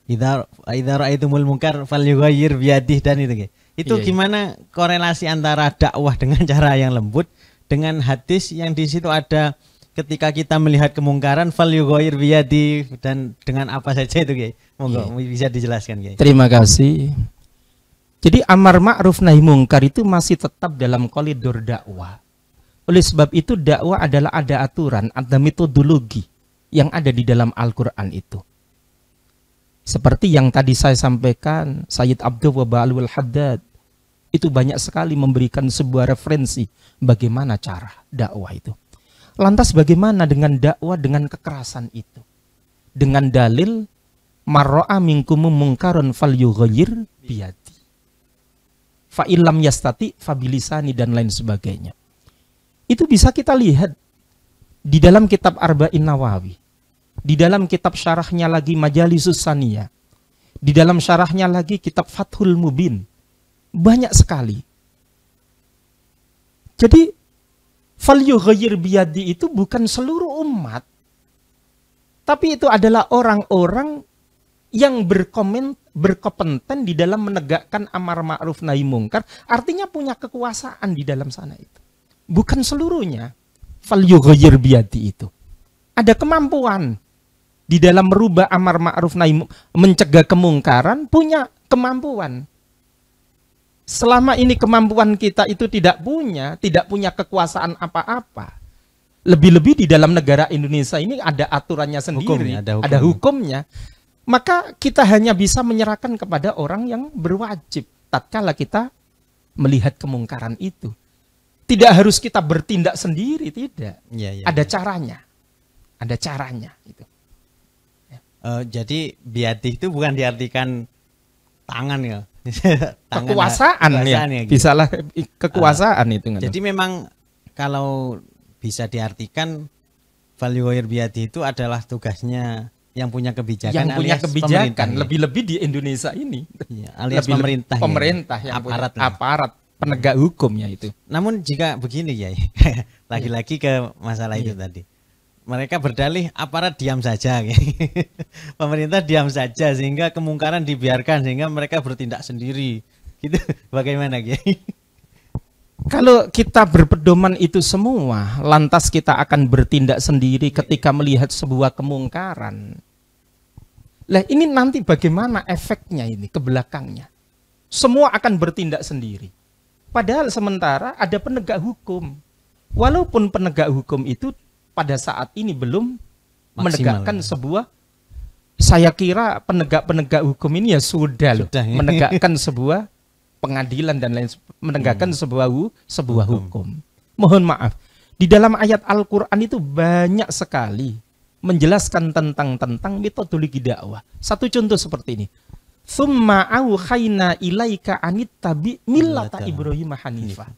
Idza ra'aitumul munkar falyughayyir biyadihi, dan itu, Kiai. Itu gimana korelasi antara dakwah dengan cara yang lembut dengan hadis yang di situ ada ketika kita melihat kemungkaran falyughayyir biyadihi, dan dengan apa saja itu, Kiai? Monggo bisa dijelaskan, Kiai. Terima kasih. Jadi amar ma'ruf nahi mungkar itu masih tetap dalam koridor dakwah. Oleh sebab itu dakwah adalah ada aturan, ada metodologi yang ada di dalam Al-Quran itu. Seperti yang tadi saya sampaikan, Sayyid Abdullah Ba'awal al-Haddad itu banyak sekali memberikan sebuah referensi bagaimana cara dakwah itu. Lantas bagaimana dengan dakwah dengan kekerasan itu? Dengan dalil marra'a minkum mungkaron falyughayyir biyadi, fa illam yastati fabilisani, dan lain sebagainya. Itu bisa kita lihat di dalam kitab Arba'in Nawawi, di dalam kitab syarahnya lagi Majalisus Saniyah, di dalam syarahnya lagi kitab Fathul Mubin. Banyak sekali. Jadi falyughayyir biyadi itu bukan seluruh umat, tapi itu adalah orang-orang yang berkompeten di dalam menegakkan amar ma'ruf nahi mungkar, artinya punya kekuasaan di dalam sana itu. Bukan seluruhnya. Falyughayyir biyadi itu ada kemampuan di dalam merubah amar ma'ruf nahi mencegah kemungkaran, punya kemampuan. Selama ini kemampuan kita itu tidak punya kekuasaan apa-apa. Lebih-lebih di dalam negara Indonesia ini ada aturannya sendiri, ada hukumnya. Maka kita hanya bisa menyerahkan kepada orang yang berwajib tatkala kita melihat kemungkaran itu. Tidak harus kita bertindak sendiri, tidak. Ada caranya. Ada caranya itu. Jadi biadih itu bukan diartikan tangan, ya. Kekuasaan ya. Gitu. Bisalah kekuasaan itu. Jadi memang kalau bisa diartikan falyughayyir biyadihi itu adalah tugasnya yang punya kebijakan, yang punya kebijakan, lebih-lebih di Indonesia ini. Alias pemerintah yang aparat penegak hukumnya itu. Namun jika begini, ya, lagi-lagi ke masalah itu tadi. mereka berdalih aparat diam saja. Pemerintah diam saja sehingga kemungkaran dibiarkan sehingga mereka bertindak sendiri. Gitu. Bagaimana, Kiai? Kalau kita berpedoman itu semua, lantas kita akan bertindak sendiri ketika melihat sebuah kemungkaran. Lah ini nanti bagaimana efeknya ini ke belakangnya? Semua akan bertindak sendiri. Padahal sementara ada penegak hukum. Walaupun penegak hukum itu pada saat ini belum Maksimal. menegakkan sebuah, saya kira penegak-penegak hukum ini ya sudah loh, Sudah, ya. menegakkan sebuah pengadilan dan lain, menegakkan sebuah hukum. Mohon maaf, di dalam ayat Al-Quran itu banyak sekali menjelaskan tentang metodologi dakwah. Satu contoh seperti ini. Tsumma auhayna ilaika anittabi millata Ibrahim hanifah.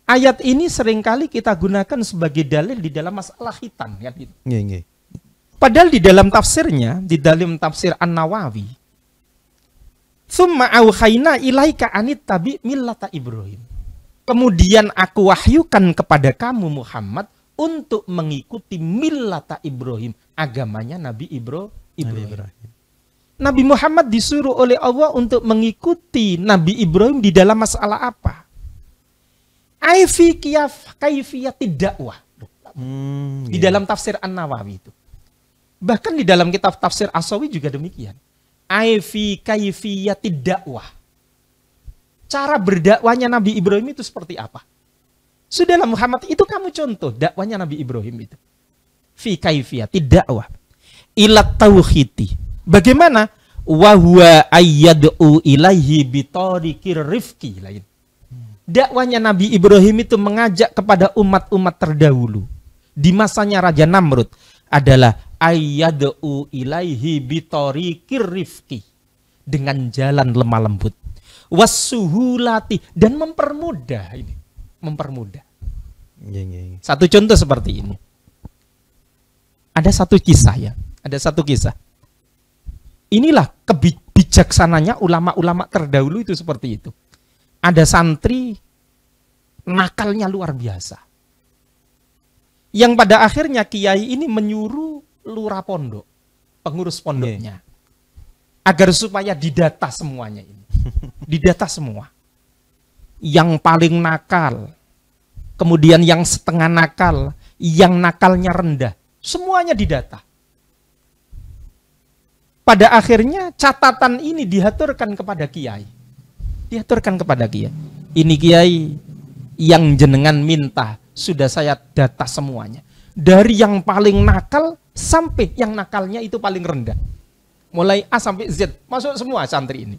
Ayat ini seringkali kita gunakan sebagai dalil di dalam masalah khitan, kan gitu. Nggih. Padahal di dalam tafsirnya, di dalam tafsir An-Nawawi, Tsumma auhayna ilaika anittabi millata Ibrahim. Kemudian aku wahyukan kepada kamu Muhammad untuk mengikuti millata Ibrahim, agamanya Nabi Ibrahim. Nabi Muhammad disuruh oleh Allah untuk mengikuti Nabi Ibrahim di dalam masalah apa? Kaifiyatid dakwah. Di dalam tafsir An-Nawawi itu. Bahkan di dalam kitab tafsir As-Sawi juga demikian. Kaifiyatid dakwah. Cara berdakwanya Nabi Ibrahim itu seperti apa? Sudahlah Muhammad, itu kamu contoh dakwanya Nabi Ibrahim itu. Fi kaifiyatid dakwah ila tauhidi. Bagaimana? Wa huwa ayyad'u ilaihi bitariqir rifqi lain. Dakwanya Nabi Ibrahim itu mengajak kepada umat-umat terdahulu di masanya Raja Namrud adalah ayyad'u ilaihi bitariqir rifqi, dengan jalan lemah lembut, wassuhulati, dan mempermudah ini, mempermudah. Satu contoh seperti ini. Ada satu kisah ya, ada satu kisah. Inilah kebijaksananya ulama-ulama terdahulu itu seperti itu. Ada santri nakalnya luar biasa. Yang pada akhirnya kiai ini menyuruh lurah pondok, pengurus pondoknya, agar supaya didata semuanya ini. Didata semua. Yang paling nakal, kemudian yang setengah nakal, yang nakalnya rendah, semuanya didata. Pada akhirnya catatan ini diaturkan kepada kiai. Diaturkan kepada kiai. Ini kiai yang jenengan minta, sudah saya data semuanya. Dari yang paling nakal sampai yang nakalnya itu paling rendah. Mulai A sampai Z, masuk semua santri ini.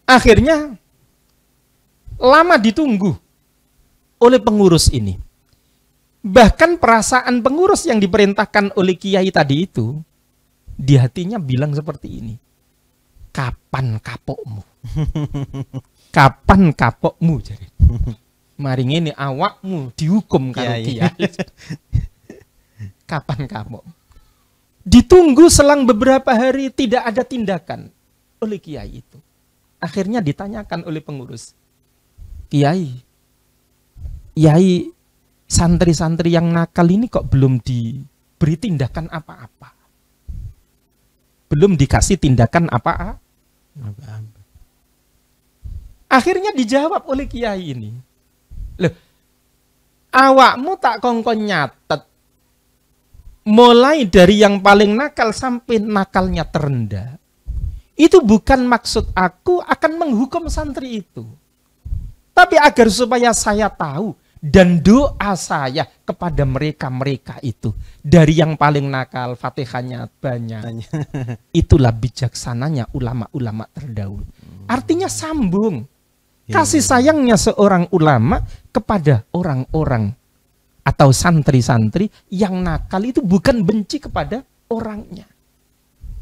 Akhirnya lama ditunggu oleh pengurus ini. Bahkan perasaan pengurus yang diperintahkan oleh kiai tadi itu, di hatinya bilang seperti ini. Kapan kapokmu? Kapan kapokmu? Jadi, maring ini awakmu dihukum karo kiai. Kapan kapok? Ditunggu selang beberapa hari tidak ada tindakan oleh kiai itu. Akhirnya ditanyakan oleh pengurus. Kiai, santri-santri yang nakal ini kok belum diberi tindakan apa-apa? Belum dikasih tindakan apa-apa? Akhirnya dijawab oleh kiai ini. Loh, awakmu tak kongkon nyatet mulai dari yang paling nakal sampai nakalnya terendah. Itu bukan maksud aku akan menghukum santri itu. Tapi agar supaya saya tahu dan doa saya kepada mereka-mereka itu. Dari yang paling nakal, fatihahnya banyak. Itulah bijaksananya ulama-ulama terdahulu. Artinya sambung. Kasih sayangnya seorang ulama kepada orang-orang atau santri-santri yang nakal itu bukan benci kepada orangnya.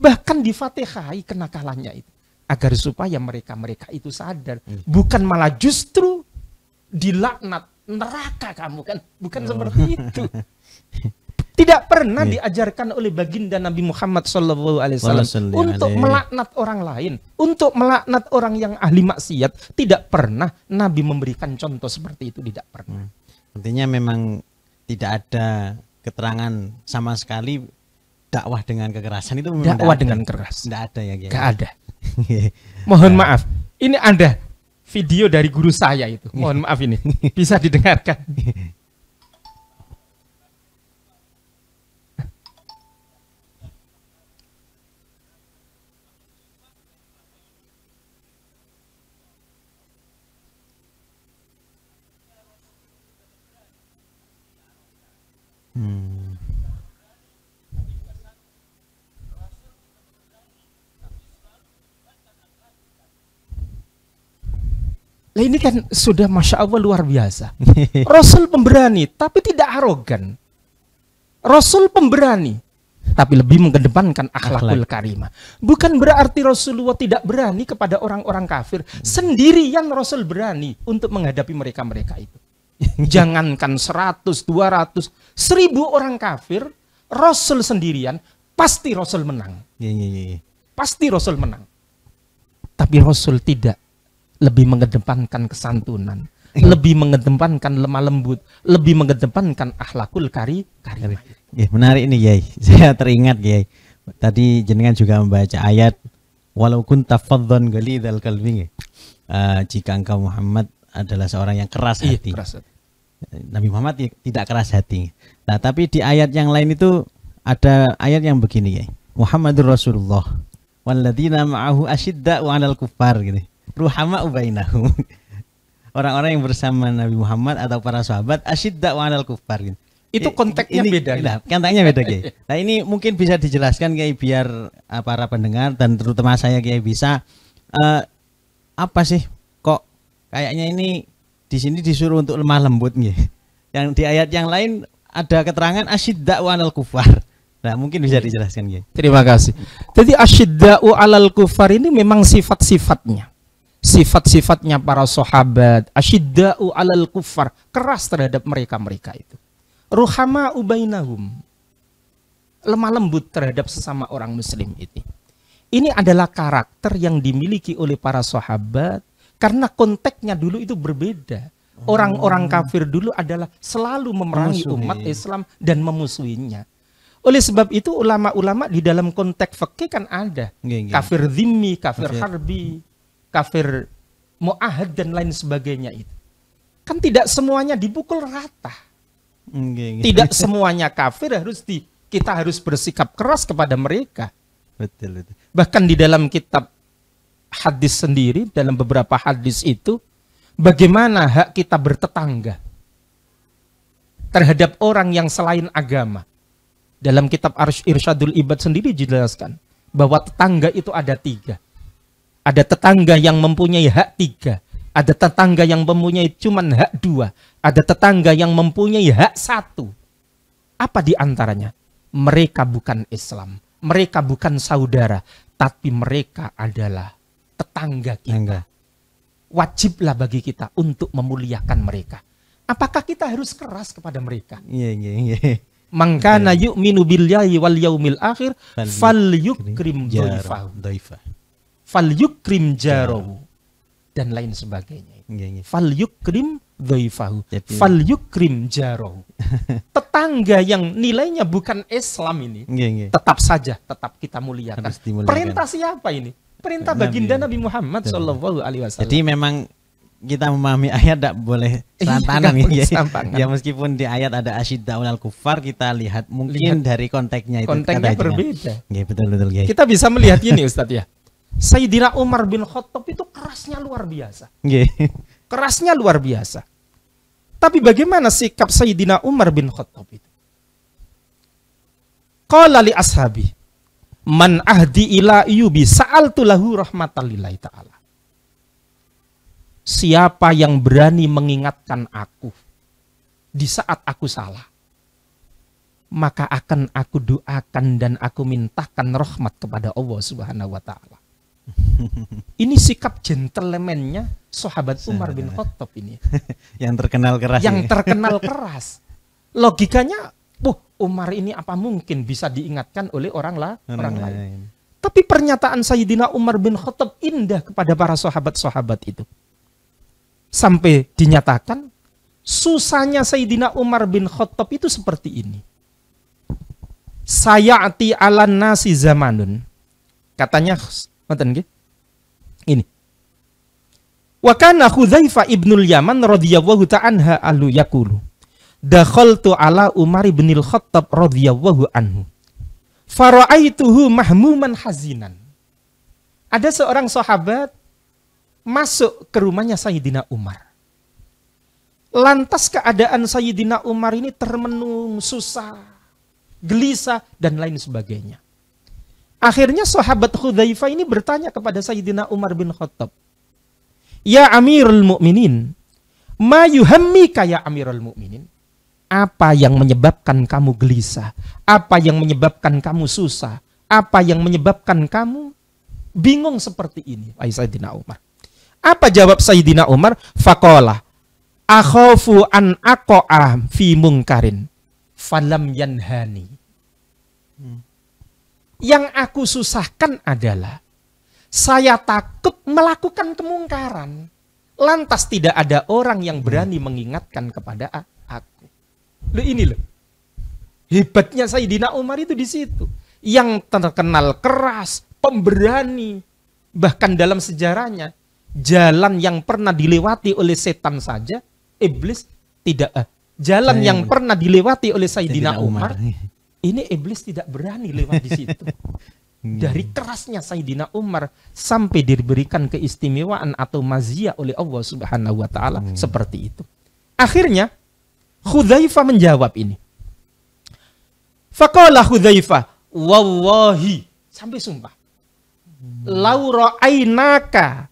Bahkan difatihai kenakalannya itu. Agar supaya mereka-mereka itu sadar. Bukan malah justru dilaknat, neraka kamu kan. Bukan seperti itu. Tidak pernah diajarkan oleh baginda Nabi Muhammad SAW untuk melaknat orang lain. Untuk melaknat orang yang ahli maksiat. Tidak pernah Nabi memberikan contoh seperti itu. Tidak pernah. Artinya memang tidak ada keterangan sama sekali dakwah dengan kekerasan itu memang Dakwah dengan keras. Tidak ada ya, Kiai. Gak ada. Mohon maaf. Ini ada video dari guru saya itu. Mohon maaf ini. Bisa didengarkan. Lah ini kan sudah Masya Allah luar biasa. Rasul pemberani tapi tidak arogan. Rasul pemberani tapi lebih mengedepankan akhlakul karimah. Bukan berarti Rasulullah tidak berani kepada orang-orang kafir. Sendirian Rasul berani untuk menghadapi mereka-mereka itu. Jangankan 100, 200, 1000 orang kafir, Rasul sendirian, pasti Rasul menang. Pasti Rasul menang. Tapi Rasul tidak. Lebih mengedepankan kesantunan, lebih mengedepankan lemah lembut, lebih mengedepankan akhlakul karimah. Ya, menarik ini, Kiai. Saya teringat, Kiai. Tadi jenengan juga membaca ayat walau kunta faddan ghalidhal qalbi. Jika engkau Muhammad adalah seorang yang keras hati. Keras hati. Nabi Muhammad tidak keras hati. Nah, tapi di ayat yang lain itu ada ayat yang begini, Kiai. Muhammadur Rasulullah walladzina ma'ahu asyidda'u 'alal kuffar gitu. Ruhama'u bainahum. Orang-orang yang bersama Nabi Muhammad atau para sahabat asyidda'u 'alal kuffar gitu. Itu konteksnya beda. Nah, konteksnya beda, Kiai. Nah, ini mungkin bisa dijelaskan, Kiai, biar para pendengar dan terutama saya, Kiai, bisa apa sih kok kayaknya ini di sini disuruh untuk lemah lembut nih. Yang di ayat yang lain ada keterangan asyidda'u 'alal kuffar. Nah, mungkin bisa dijelaskan, Kiai. Terima kasih. Jadi asyidda'u 'alal kuffar ini memang sifat-sifatnya. Sifat-sifatnya para sahabat, asyidda'u 'alal kuffar, keras terhadap mereka-mereka itu. Ruhama'u bainahum, lemah lembut terhadap sesama orang muslim itu. Ini adalah karakter yang dimiliki oleh para sahabat karena konteksnya dulu itu berbeda. Orang-orang kafir dulu adalah selalu memerangi umat Islam dan memusuhinya. Oleh sebab itu ulama-ulama di dalam konteks fikih kan ada kafir dhimmi, kafir harbi, kafir mu'ahad dan lain sebagainya itu. Kan tidak semuanya dipukul rata. Tidak semuanya kafir kita harus bersikap keras kepada mereka. Betul. Bahkan di dalam kitab hadis sendiri, dalam beberapa hadis itu, bagaimana hak kita bertetangga terhadap orang yang selain agama. Dalam kitab Irsyadul Ibad sendiri dijelaskan bahwa tetangga itu ada 3. Ada tetangga yang mempunyai hak 3. Ada tetangga yang mempunyai cuman hak 2. Ada tetangga yang mempunyai hak 1. Apa di antaranya? Mereka bukan Islam. Mereka bukan saudara. Tapi mereka adalah tetangga kita. Wajiblah bagi kita untuk memuliakan mereka. Apakah kita harus keras kepada mereka? Iya. Man kana yu'minu billahi wal yaumil akhir falyukrim dhaifahu. Falyukrim jarahu dan lain sebagainya. Falyukrim dhaifahu. Falyukrim jarahu. Tetangga yang nilainya bukan Islam ini, tetap saja kita muliakan. Perintah siapa ini? Perintah baginda Nabi Muhammad sallallahu alaihi wasallam. Jadi memang kita memahami ayat tidak boleh serantanan ya. Meskipun di ayat ada asyidda'u 'alal kuffar, kita lihat mungkin dari konteksnya itu. Konteksnya berbeda. Betul. Kita bisa melihat ini, Ustadz ya. Sayyidina Umar bin Khattab itu kerasnya luar biasa. Kerasnya luar biasa. Tapi bagaimana sikap Sayyidina Umar bin Khattab itu? Qala li ashabi, man ahdi ila yubi sa'altu lahu rahmatallahi ta'ala. Siapa yang berani mengingatkan aku di saat aku salah, maka akan aku doakan dan aku mintakan rahmat kepada Allah Subhanahu wa taala. Ini sikap gentleman-nya sahabat Umar bin Khattab ini. Yang terkenal keras. Yang terkenal keras. Logikanya, Umar ini apa mungkin bisa diingatkan oleh orang lain. Tapi pernyataan Sayyidina Umar bin Khattab indah kepada para sahabat-sahabat itu. Sampai dinyatakan susahnya Sayyidina Umar bin Khattab itu seperti ini. sayati 'alan nasi zamanun. Katanya ngoten nggih. Ini. Wa kana Hudzaifah ibnul Yaman radhiyallahu ta'ala anhu yaqulu. Dakhaltu ala Umar bin Al-Khattab radhiyallahu anhu. Fara'aituhu mahmuman hazinan. Ada seorang sahabat masuk ke rumahnya Sayyidina Umar. Lantas keadaan Sayyidina Umar ini termenung, susah, gelisah, dan lain sebagainya. Akhirnya sahabat Hudzaifah ini bertanya kepada Sayyidina Umar bin Khattab. Ya Amirul Mukminin, ma yuhammika ya Amirul Mukminin? Apa yang menyebabkan kamu gelisah? Apa yang menyebabkan kamu susah? Apa yang menyebabkan kamu bingung seperti ini? Wahai Sayyidina Umar. Apa jawab Sayyidina Umar? Faqala, akhafu an aqa'a fi munkarin falam yanhani. Yang aku susahkan adalah saya takut melakukan kemungkaran. Lantas tidak ada orang yang berani mengingatkan kepada aku. Loh ini loh. Hebatnya Sayyidina Umar itu di situ. Yang terkenal keras, pemberani. Bahkan dalam sejarahnya, jalan yang pernah dilewati oleh setan saja, iblis tidak. Jalan yang pernah dilewati oleh Sayyidina Umar, ini iblis tidak berani lewat di situ. Dari kerasnya Sayyidina Umar sampai diberikan keistimewaan atau maziyah oleh Allah Subhanahu wa taala seperti itu. Akhirnya Hudzaifah menjawab ini. Faqala Hudzaifah, wallahi, sampai sumpah. Lau ra'ainaka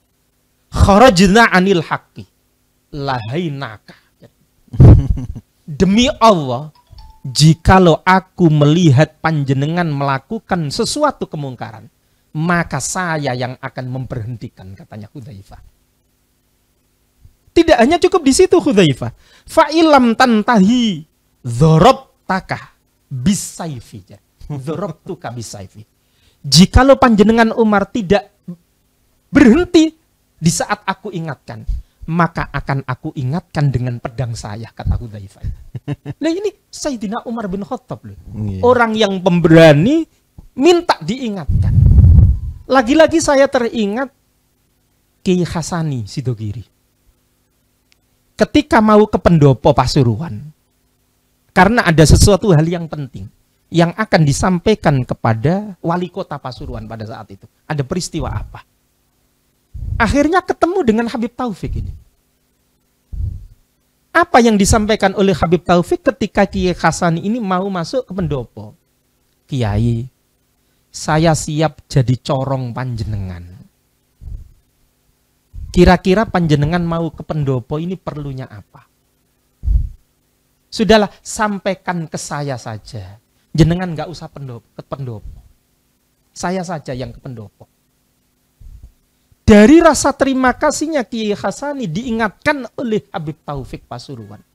kharajna 'anil haqqi lahainaka. Demi Allah, jikalau aku melihat panjenengan melakukan sesuatu kemungkaran, maka saya yang akan memberhentikan, katanya Hudzaifah. Tidak hanya cukup di situ Hudzaifah. Fa ilam tantahi dzarabtaka bisayfi. Dzarabtuka bisayfi. Jikalau panjenengan Umar tidak berhenti di saat aku ingatkan, maka akan aku ingatkan dengan pedang saya, kata Hudzaifah. Nah ini Sayyidina Umar bin Khattab loh. Orang yang pemberani minta diingatkan. Lagi-lagi saya teringat Kiai Hasani Sidogiri. Ketika mau ke pendopo Pasuruan, karena ada sesuatu hal yang penting yang akan disampaikan kepada wali kota Pasuruan pada saat itu. Ada peristiwa apa? Akhirnya ketemu dengan Habib Taufik ini. Apa yang disampaikan oleh Habib Taufik ketika Kiai Hasani ini mau masuk ke pendopo? Kiai, saya siap jadi corong panjenengan. Kira-kira panjenengan mau ke pendopo ini perlunya apa? Sudahlah, sampaikan ke saya saja. Jenengan nggak usah ke pendopo. Saya saja yang ke pendopo. Dari rasa terima kasihnya Kiai Hasani diingatkan oleh Habib Taufik Pasuruan.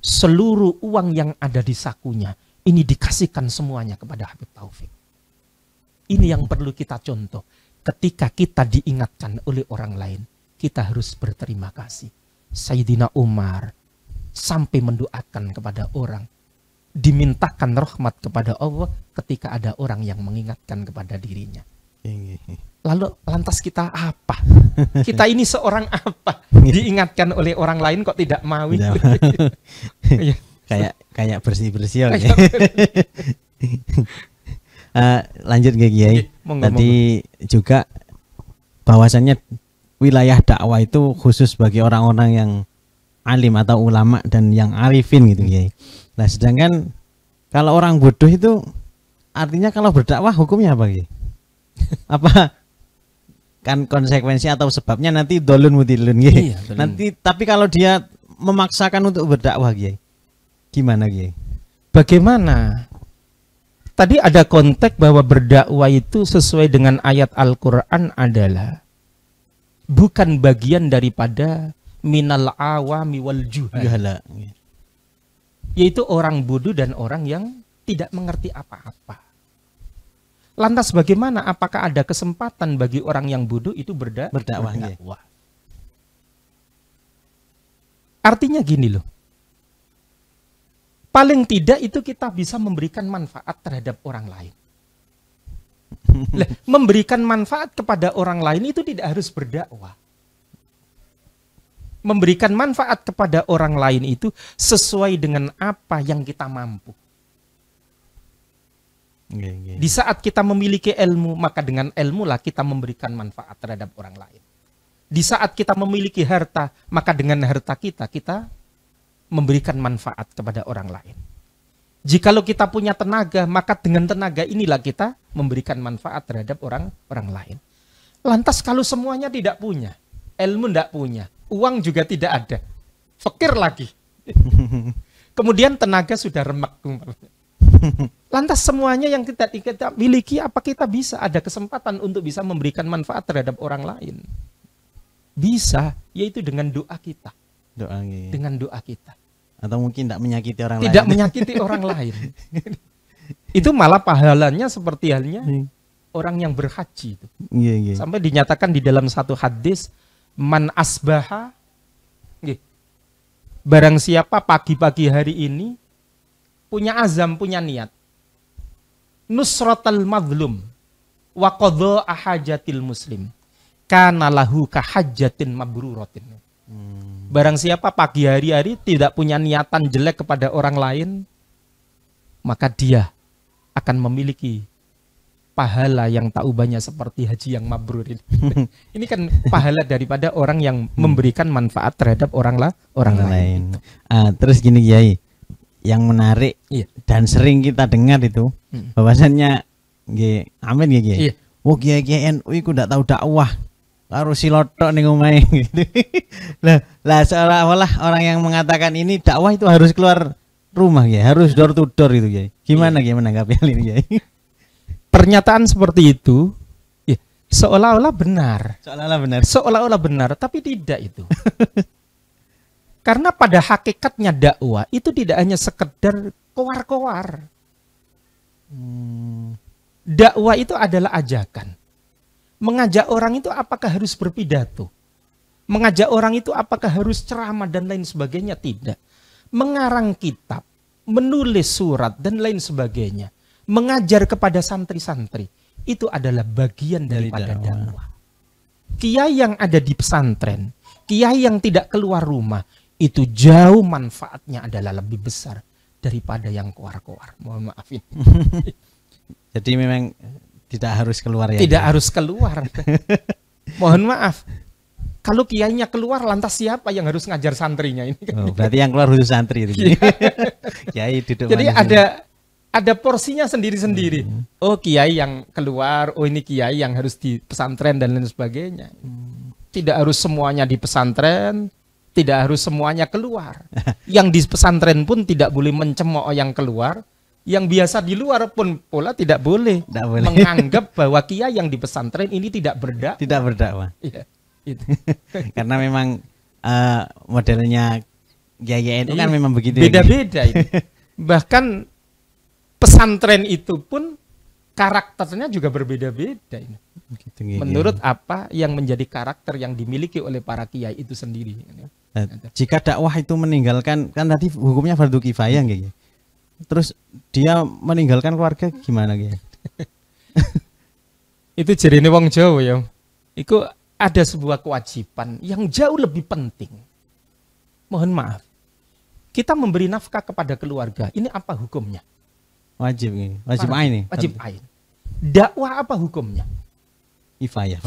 Seluruh uang yang ada di sakunya ini dikasihkan semuanya kepada Habib Taufik. Ini yang perlu kita contoh. Ketika kita diingatkan oleh orang lain, kita harus berterima kasih. Sayyidina Umar sampai mendoakan kepada orang, dimintakan rahmat kepada Allah ketika ada orang yang mengingatkan kepada dirinya. Lalu lantas kita apa? Kita ini seorang apa? Diingatkan oleh orang lain kok tidak mau? Kayak bersih-bersih. Lanjut ke Kiai. Tadi juga bahwasannya wilayah dakwah itu khusus bagi orang-orang yang alim atau ulama dan yang arifin gitu Kiai. Nah, sedangkan kalau orang bodoh itu artinya kalau berdakwah hukumnya apa Kiai? Apa kan konsekuensi atau sebabnya nanti dolun mutilun Kiai. Iya, nanti tapi kalau dia memaksakan untuk berdakwah Kiai, gimana Kiai? Bagaimana? Tadi ada konteks bahwa berdakwah itu sesuai dengan ayat Al-Quran adalah bukan bagian daripada minal awami wal juhala, yaitu orang bodoh dan orang yang tidak mengerti apa-apa. Lantas bagaimana? Apakah ada kesempatan bagi orang yang bodoh itu berdakwah? Artinya gini loh. paling tidak itu kita bisa memberikan manfaat terhadap orang lain. Lah, memberikan manfaat kepada orang lain itu tidak harus berdakwah. Memberikan manfaat kepada orang lain itu sesuai dengan apa yang kita mampu. Di saat kita memiliki ilmu, maka dengan ilmu lah kita memberikan manfaat terhadap orang lain. Di saat kita memiliki harta, maka dengan harta kita memberikan manfaat kepada orang lain. Jikalau kita punya tenaga, maka dengan tenaga inilah kita memberikan manfaat terhadap orang lain. Lantas kalau semuanya tidak punya, ilmu tidak punya, uang juga tidak ada, fakir lagi. Kemudian tenaga sudah remek. Lantas semuanya yang kita miliki, apa kita bisa ada kesempatan untuk bisa memberikan manfaat terhadap orang lain? Bisa, yaitu dengan doa kita. Dengan doa kita. Atau mungkin tidak menyakiti orang lain. Tidak menyakiti orang lain. Itu malah pahalanya seperti halnya orang yang berhaji itu. Sampai dinyatakan di dalam satu hadis, man asbaha, barang siapa pagi-pagi hari ini punya azam, punya niat, nusratal mazlum wa qadha hajatil muslim kana lahu kahajjatin mabruratin. Barang siapa pagi hari tidak punya niatan jelek kepada orang lain, maka dia akan memiliki pahala yang tak ubahnya seperti haji yang mabrur ini. Ini kan pahala daripada orang yang memberikan manfaat terhadap orang lain. Terus gini Kiai, yang menarik dan sering kita dengar itu bahwasannya amin ya Kiai. Oh Kiai NU iku ndak tahu dakwah. Karo silotok ning omahe gitu. Lah seolah-olah orang yang mengatakan ini dakwah itu harus keluar rumah ya, harus door to door itu ya. Gimana menanggapi hal ini ya? Pernyataan seperti itu seolah-olah benar. Seolah-olah benar, tapi tidak itu. Karena pada hakikatnya dakwah itu tidak hanya sekedar koar-koar. Dakwah itu adalah ajakan. Mengajak orang itu apakah harus berpidato? Mengajak orang itu apakah harus ceramah dan lain sebagainya? Tidak. Mengarang kitab, menulis surat dan lain sebagainya, mengajar kepada santri-santri, itu adalah bagian daripada dakwah. Kiai yang ada di pesantren, kiai yang tidak keluar rumah, itu jauh manfaatnya adalah lebih besar daripada yang koar-koar. Mohon maafin. Jadi memang tidak harus keluar ya? Tidak harus keluar. Mohon maaf. Kalau kiainya keluar, lantas siapa yang harus ngajar santrinya ini? Berarti yang keluar khusus santri itu. Kiai duduk. Jadi ada porsinya sendiri-sendiri. Oh kiai yang keluar, oh ini kiai yang harus di pesantren dan lain sebagainya. Tidak harus semuanya di pesantren, tidak harus semuanya keluar. Yang di pesantren pun tidak boleh mencemooh yang keluar. Yang biasa di luar pun pola tidak boleh menganggap bahwa kiai yang di pesantren ini tidak berdakwah. Tidak berdakwah. Iya, itu. Karena memang modelnya kiai NU kan memang begitu. Beda-beda ini. Bahkan pesantren itu pun karakternya juga berbeda-beda ini. Menurut apa yang menjadi karakter yang dimiliki oleh para kiai itu sendiri. Jika dakwah itu meninggalkan, kan tadi hukumnya fardu kifayah gitu. Terus dia meninggalkan keluarga gimana gitu? Itu jadi ini wong Jawa ya. Itu ada sebuah kewajiban yang jauh lebih penting. Mohon maaf. Kita memberi nafkah kepada keluarga. Ini apa hukumnya? Wajib nih. Wajib ain nih. Wajib ain. Dakwah apa hukumnya? Kifayah.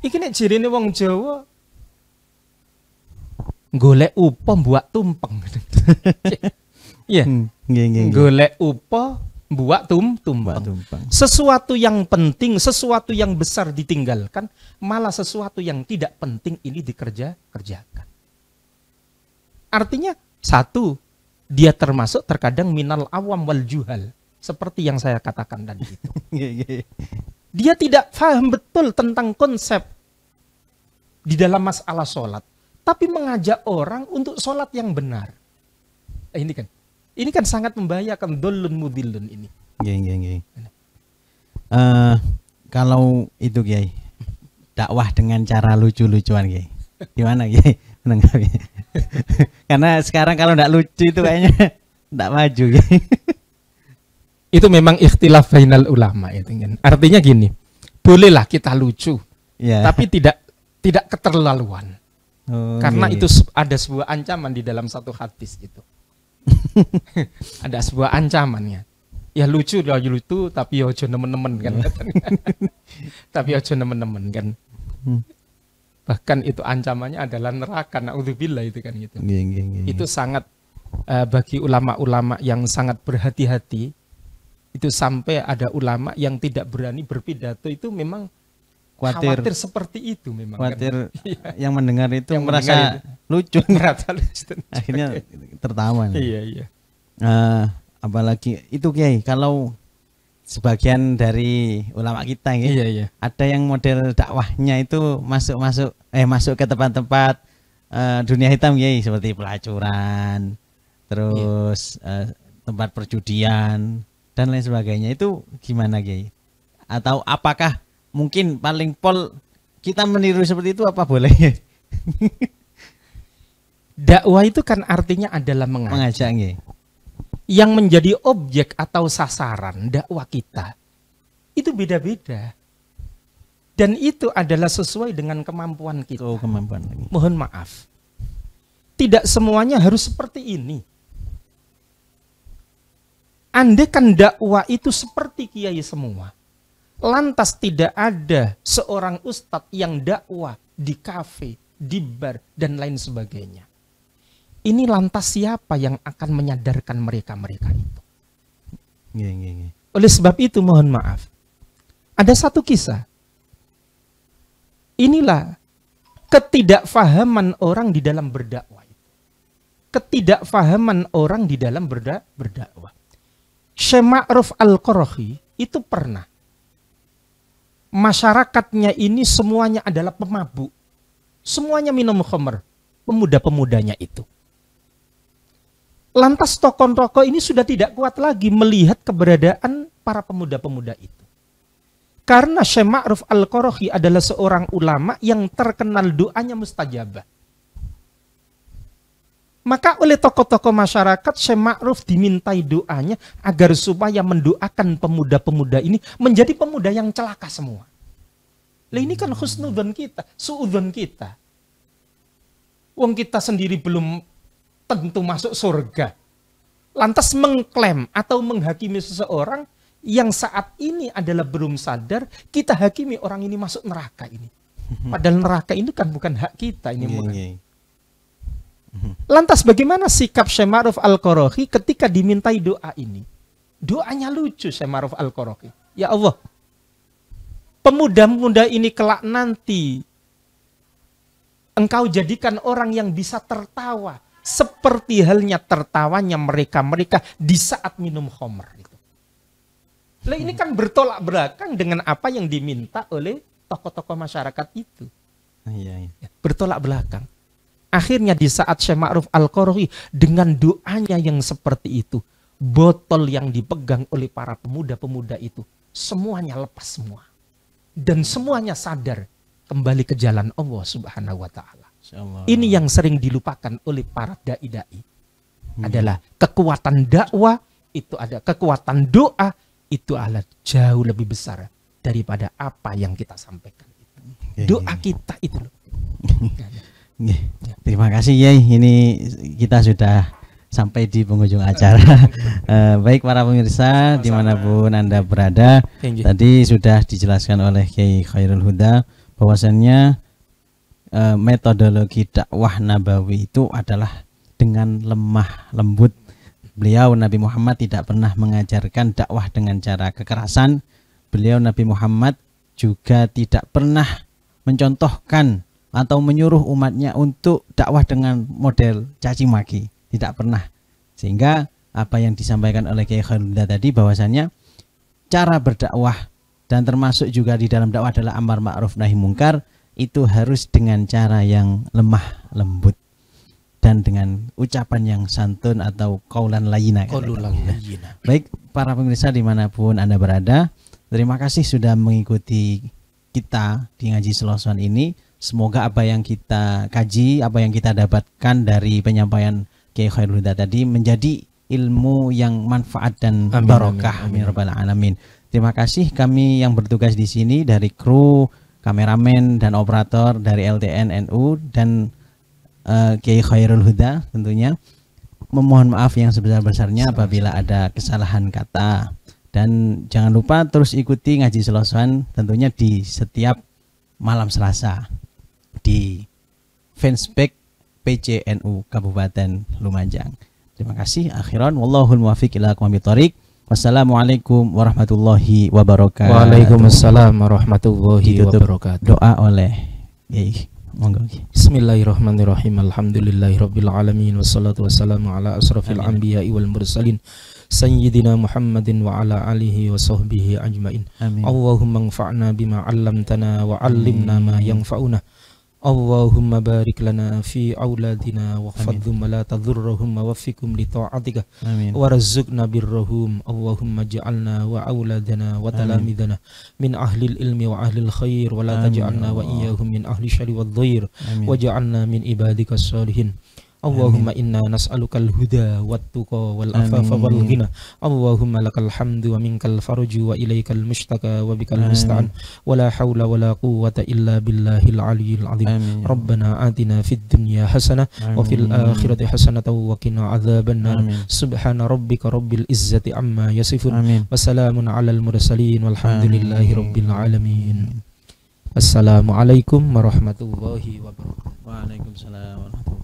Iki nek jirine wong Jawa golek upo buat tumpeng. Iya, golek upo buat tumpeng. Sesuatu yang penting, sesuatu yang besar ditinggalkan, malah sesuatu yang tidak penting ini dikerjakan. Artinya satu, dia termasuk terkadang minal awam wal juhal, seperti yang saya katakan tadi itu. Dia tidak paham betul tentang konsep di dalam masalah sholat, tapi mengajak orang untuk sholat yang benar. Ini kan sangat membahayakan, dolun mudilun ini. Kalau itu Kiai, dakwah dengan cara lucu-lucuan Kiai, gimana Kiai menanggapi? Karena sekarang kalau nggak lucu itu kayaknya nggak maju. Itu memang ikhtilaf bainal ulama itu kan. Artinya gini, bolehlah kita lucu, Ya. tapi tidak keterlaluan. Oh, Karena iya. itu ada sebuah ancaman di dalam satu hadis itu. Ada sebuah ancamannya. Ya lucu tapi ojo nemen-nemen kan. Tapi ojo nemen-nemen kan. Bahkan itu ancamannya adalah neraka, naudzubillah itu kan gitu. Itu sangat bagi ulama-ulama yang sangat berhati-hati. Itu sampai ada ulama yang tidak berani berpidato, itu memang khawatir seperti itu memang. Khawatir kan? yang mendengar itu Yang merasa mendengar lucu. Merasa lucu. Akhirnya tertawa. Iya. Apalagi itu Kiai, kalau sebagian dari ulama kita ya, Iya. ada yang model dakwahnya itu masuk ke tempat-tempat dunia hitam Kiai, seperti pelacuran, terus tempat perjudian dan lain sebagainya. Itu gimana Kiai? Atau apakah mungkin paling pol kita meniru seperti itu, apa boleh? Dakwah itu kan artinya adalah Mengajak Kiai. Yang menjadi objek atau sasaran dakwah kita itu beda-beda. Dan itu adalah sesuai dengan kemampuan kita. Itu kemampuan lagi. Mohon maaf, tidak semuanya harus seperti ini. Andaikan dakwah itu seperti kiai semua, lantas tidak ada seorang ustadz yang dakwah di kafe, di bar, dan lain sebagainya. Ini lantas siapa yang akan menyadarkan mereka-mereka itu? Oleh sebab itu mohon maaf, ada satu kisah. Inilah ketidakfahaman orang di dalam berdakwah. Ketidakfahaman orang di dalam berdakwah. Syekh Ma'ruf Al-Qarahi itu pernah, masyarakatnya ini semuanya adalah pemabuk, semuanya minum khamr, pemuda-pemudanya itu. Lantas tokoh-tokoh ini sudah tidak kuat lagi melihat keberadaan para pemuda-pemuda itu. Karena Syekh Ma'ruf Al-Qarahi adalah seorang ulama yang terkenal doanya mustajabah. Maka oleh tokoh-tokoh masyarakat, Syekh Ma'ruf dimintai doanya agar supaya mendoakan pemuda-pemuda ini menjadi pemuda yang celaka semua. Lah ini kan husnudzon kita, suudzon kita. Wong kita sendiri belum tentu masuk surga. Lantas mengklaim atau menghakimi seseorang yang saat ini adalah belum sadar, kita hakimi orang ini masuk neraka ini. Padahal neraka ini kan bukan hak kita ini. Lantas bagaimana sikap Syekh Ma'ruf Al-Qarahi ketika dimintai doa ini? Doanya lucu Syekh Ma'ruf Al-Qarahi. Ya Allah, pemuda-pemuda ini kelak nanti Engkau jadikan orang yang bisa tertawa seperti halnya tertawanya mereka-mereka di saat minum khamr itu. Lah ini kan bertolak belakang dengan apa yang diminta oleh tokoh-tokoh masyarakat itu. Bertolak belakang. Akhirnya di saat Syekh Ma'ruf Al-Qarahi dengan doanya yang seperti itu, botol yang dipegang oleh para pemuda-pemuda itu semuanya lepas semua. Dan semuanya sadar kembali ke jalan Allah Subhanahu wa taala. Ini yang sering dilupakan oleh para dai-dai. Adalah kekuatan dakwah itu ada, kekuatan doa itu adalah jauh lebih besar daripada apa yang kita sampaikan. Doa kita itu loh. Terima kasih Yai, ini kita sudah sampai di penghujung acara. Baik para pemirsa dimanapun Anda berada, tadi sudah dijelaskan oleh Kiai Khairul Huda bahwasannya metodologi dakwah nabawi itu adalah dengan lemah lembut. Beliau Nabi Muhammad tidak pernah mengajarkan dakwah dengan cara kekerasan. Beliau Nabi Muhammad juga tidak pernah mencontohkan atau menyuruh umatnya untuk dakwah dengan model caci maki, tidak pernah. Sehingga apa yang disampaikan oleh Kiai Khairul Huda tadi bahwasannya cara berdakwah dan termasuk juga di dalam dakwah adalah amar ma'ruf nahi mungkar, itu harus dengan cara yang lemah lembut dan dengan ucapan yang santun atau qaulan layyina. Baik para pemirsa dimanapun Anda berada, terima kasih sudah mengikuti kita di Ngaji Seloswan ini. Semoga apa yang kita kaji, apa yang kita dapatkan dari penyampaian Kiai Khairul Huda tadi menjadi ilmu yang manfaat dan Amin, barokah. amin, Amin rabbal alamin. Terima kasih kami yang bertugas di sini dari kru, kameramen dan operator dari LTN NU dan Kiai Khairul Huda tentunya. Memohon maaf yang sebesar-besarnya apabila ada kesalahan kata. Dan jangan lupa terus ikuti ngaji Seloswan tentunya di setiap malam Selasa di fanspage PCNU Kabupaten Lumajang. Terima kasih. Akhiran wallahul muwaffiq ila aqwamit thoriq. Wassalamualaikum warahmatullahi wabarakatuh. Waalaikumsalam warahmatullahi Ditutup wabarakatuh. doa oleh Yai. Monggo. Bismillahirrahmanirrahim. Alhamdulillahirabbil alamin wassalatu wassalamu ala asrofil anbiya'i wal mursalin sayyidina Muhammadin wa ala alihi wa sahbihi ajmain. Amin. Allahumma anfa'na bima 'allamtana wa 'allimna ma yanfa'una. Allahumma barik lana fi auladina waghfadhum wa la tadhurruhum wa waffiqhum li ta'atika Amin. warzuqna birrahum. Allahumma ja'alna wa auladana wa talamidana min ahli ilmi wa ahli khair wa la taj'alna wa iyyahum min ahli syarri wad dhair Amin. wa ja'alna min ibadikas salihin. Allahumma inna nas'alukal huda wat tuqa wal afafa wal ghina. Allahumma lakal hamdu wa minkal farju wa ilaikal mushtaka wa bikal musta'an wa la hawla wa la quwwata illa billahil aliyyil azim. Rabbana atina fid dunya hasanah wa fil akhirati hasanatan wa qina adzabannar. Subhana rabbika rabbil izzati amma yasifun wa salamun alal mursalin walhamdulillahi rabbil alamin. Assalamualaikum warahmatullahi wabarakatuh. Waalaikumsalam warahmatullahi wabarakatuh.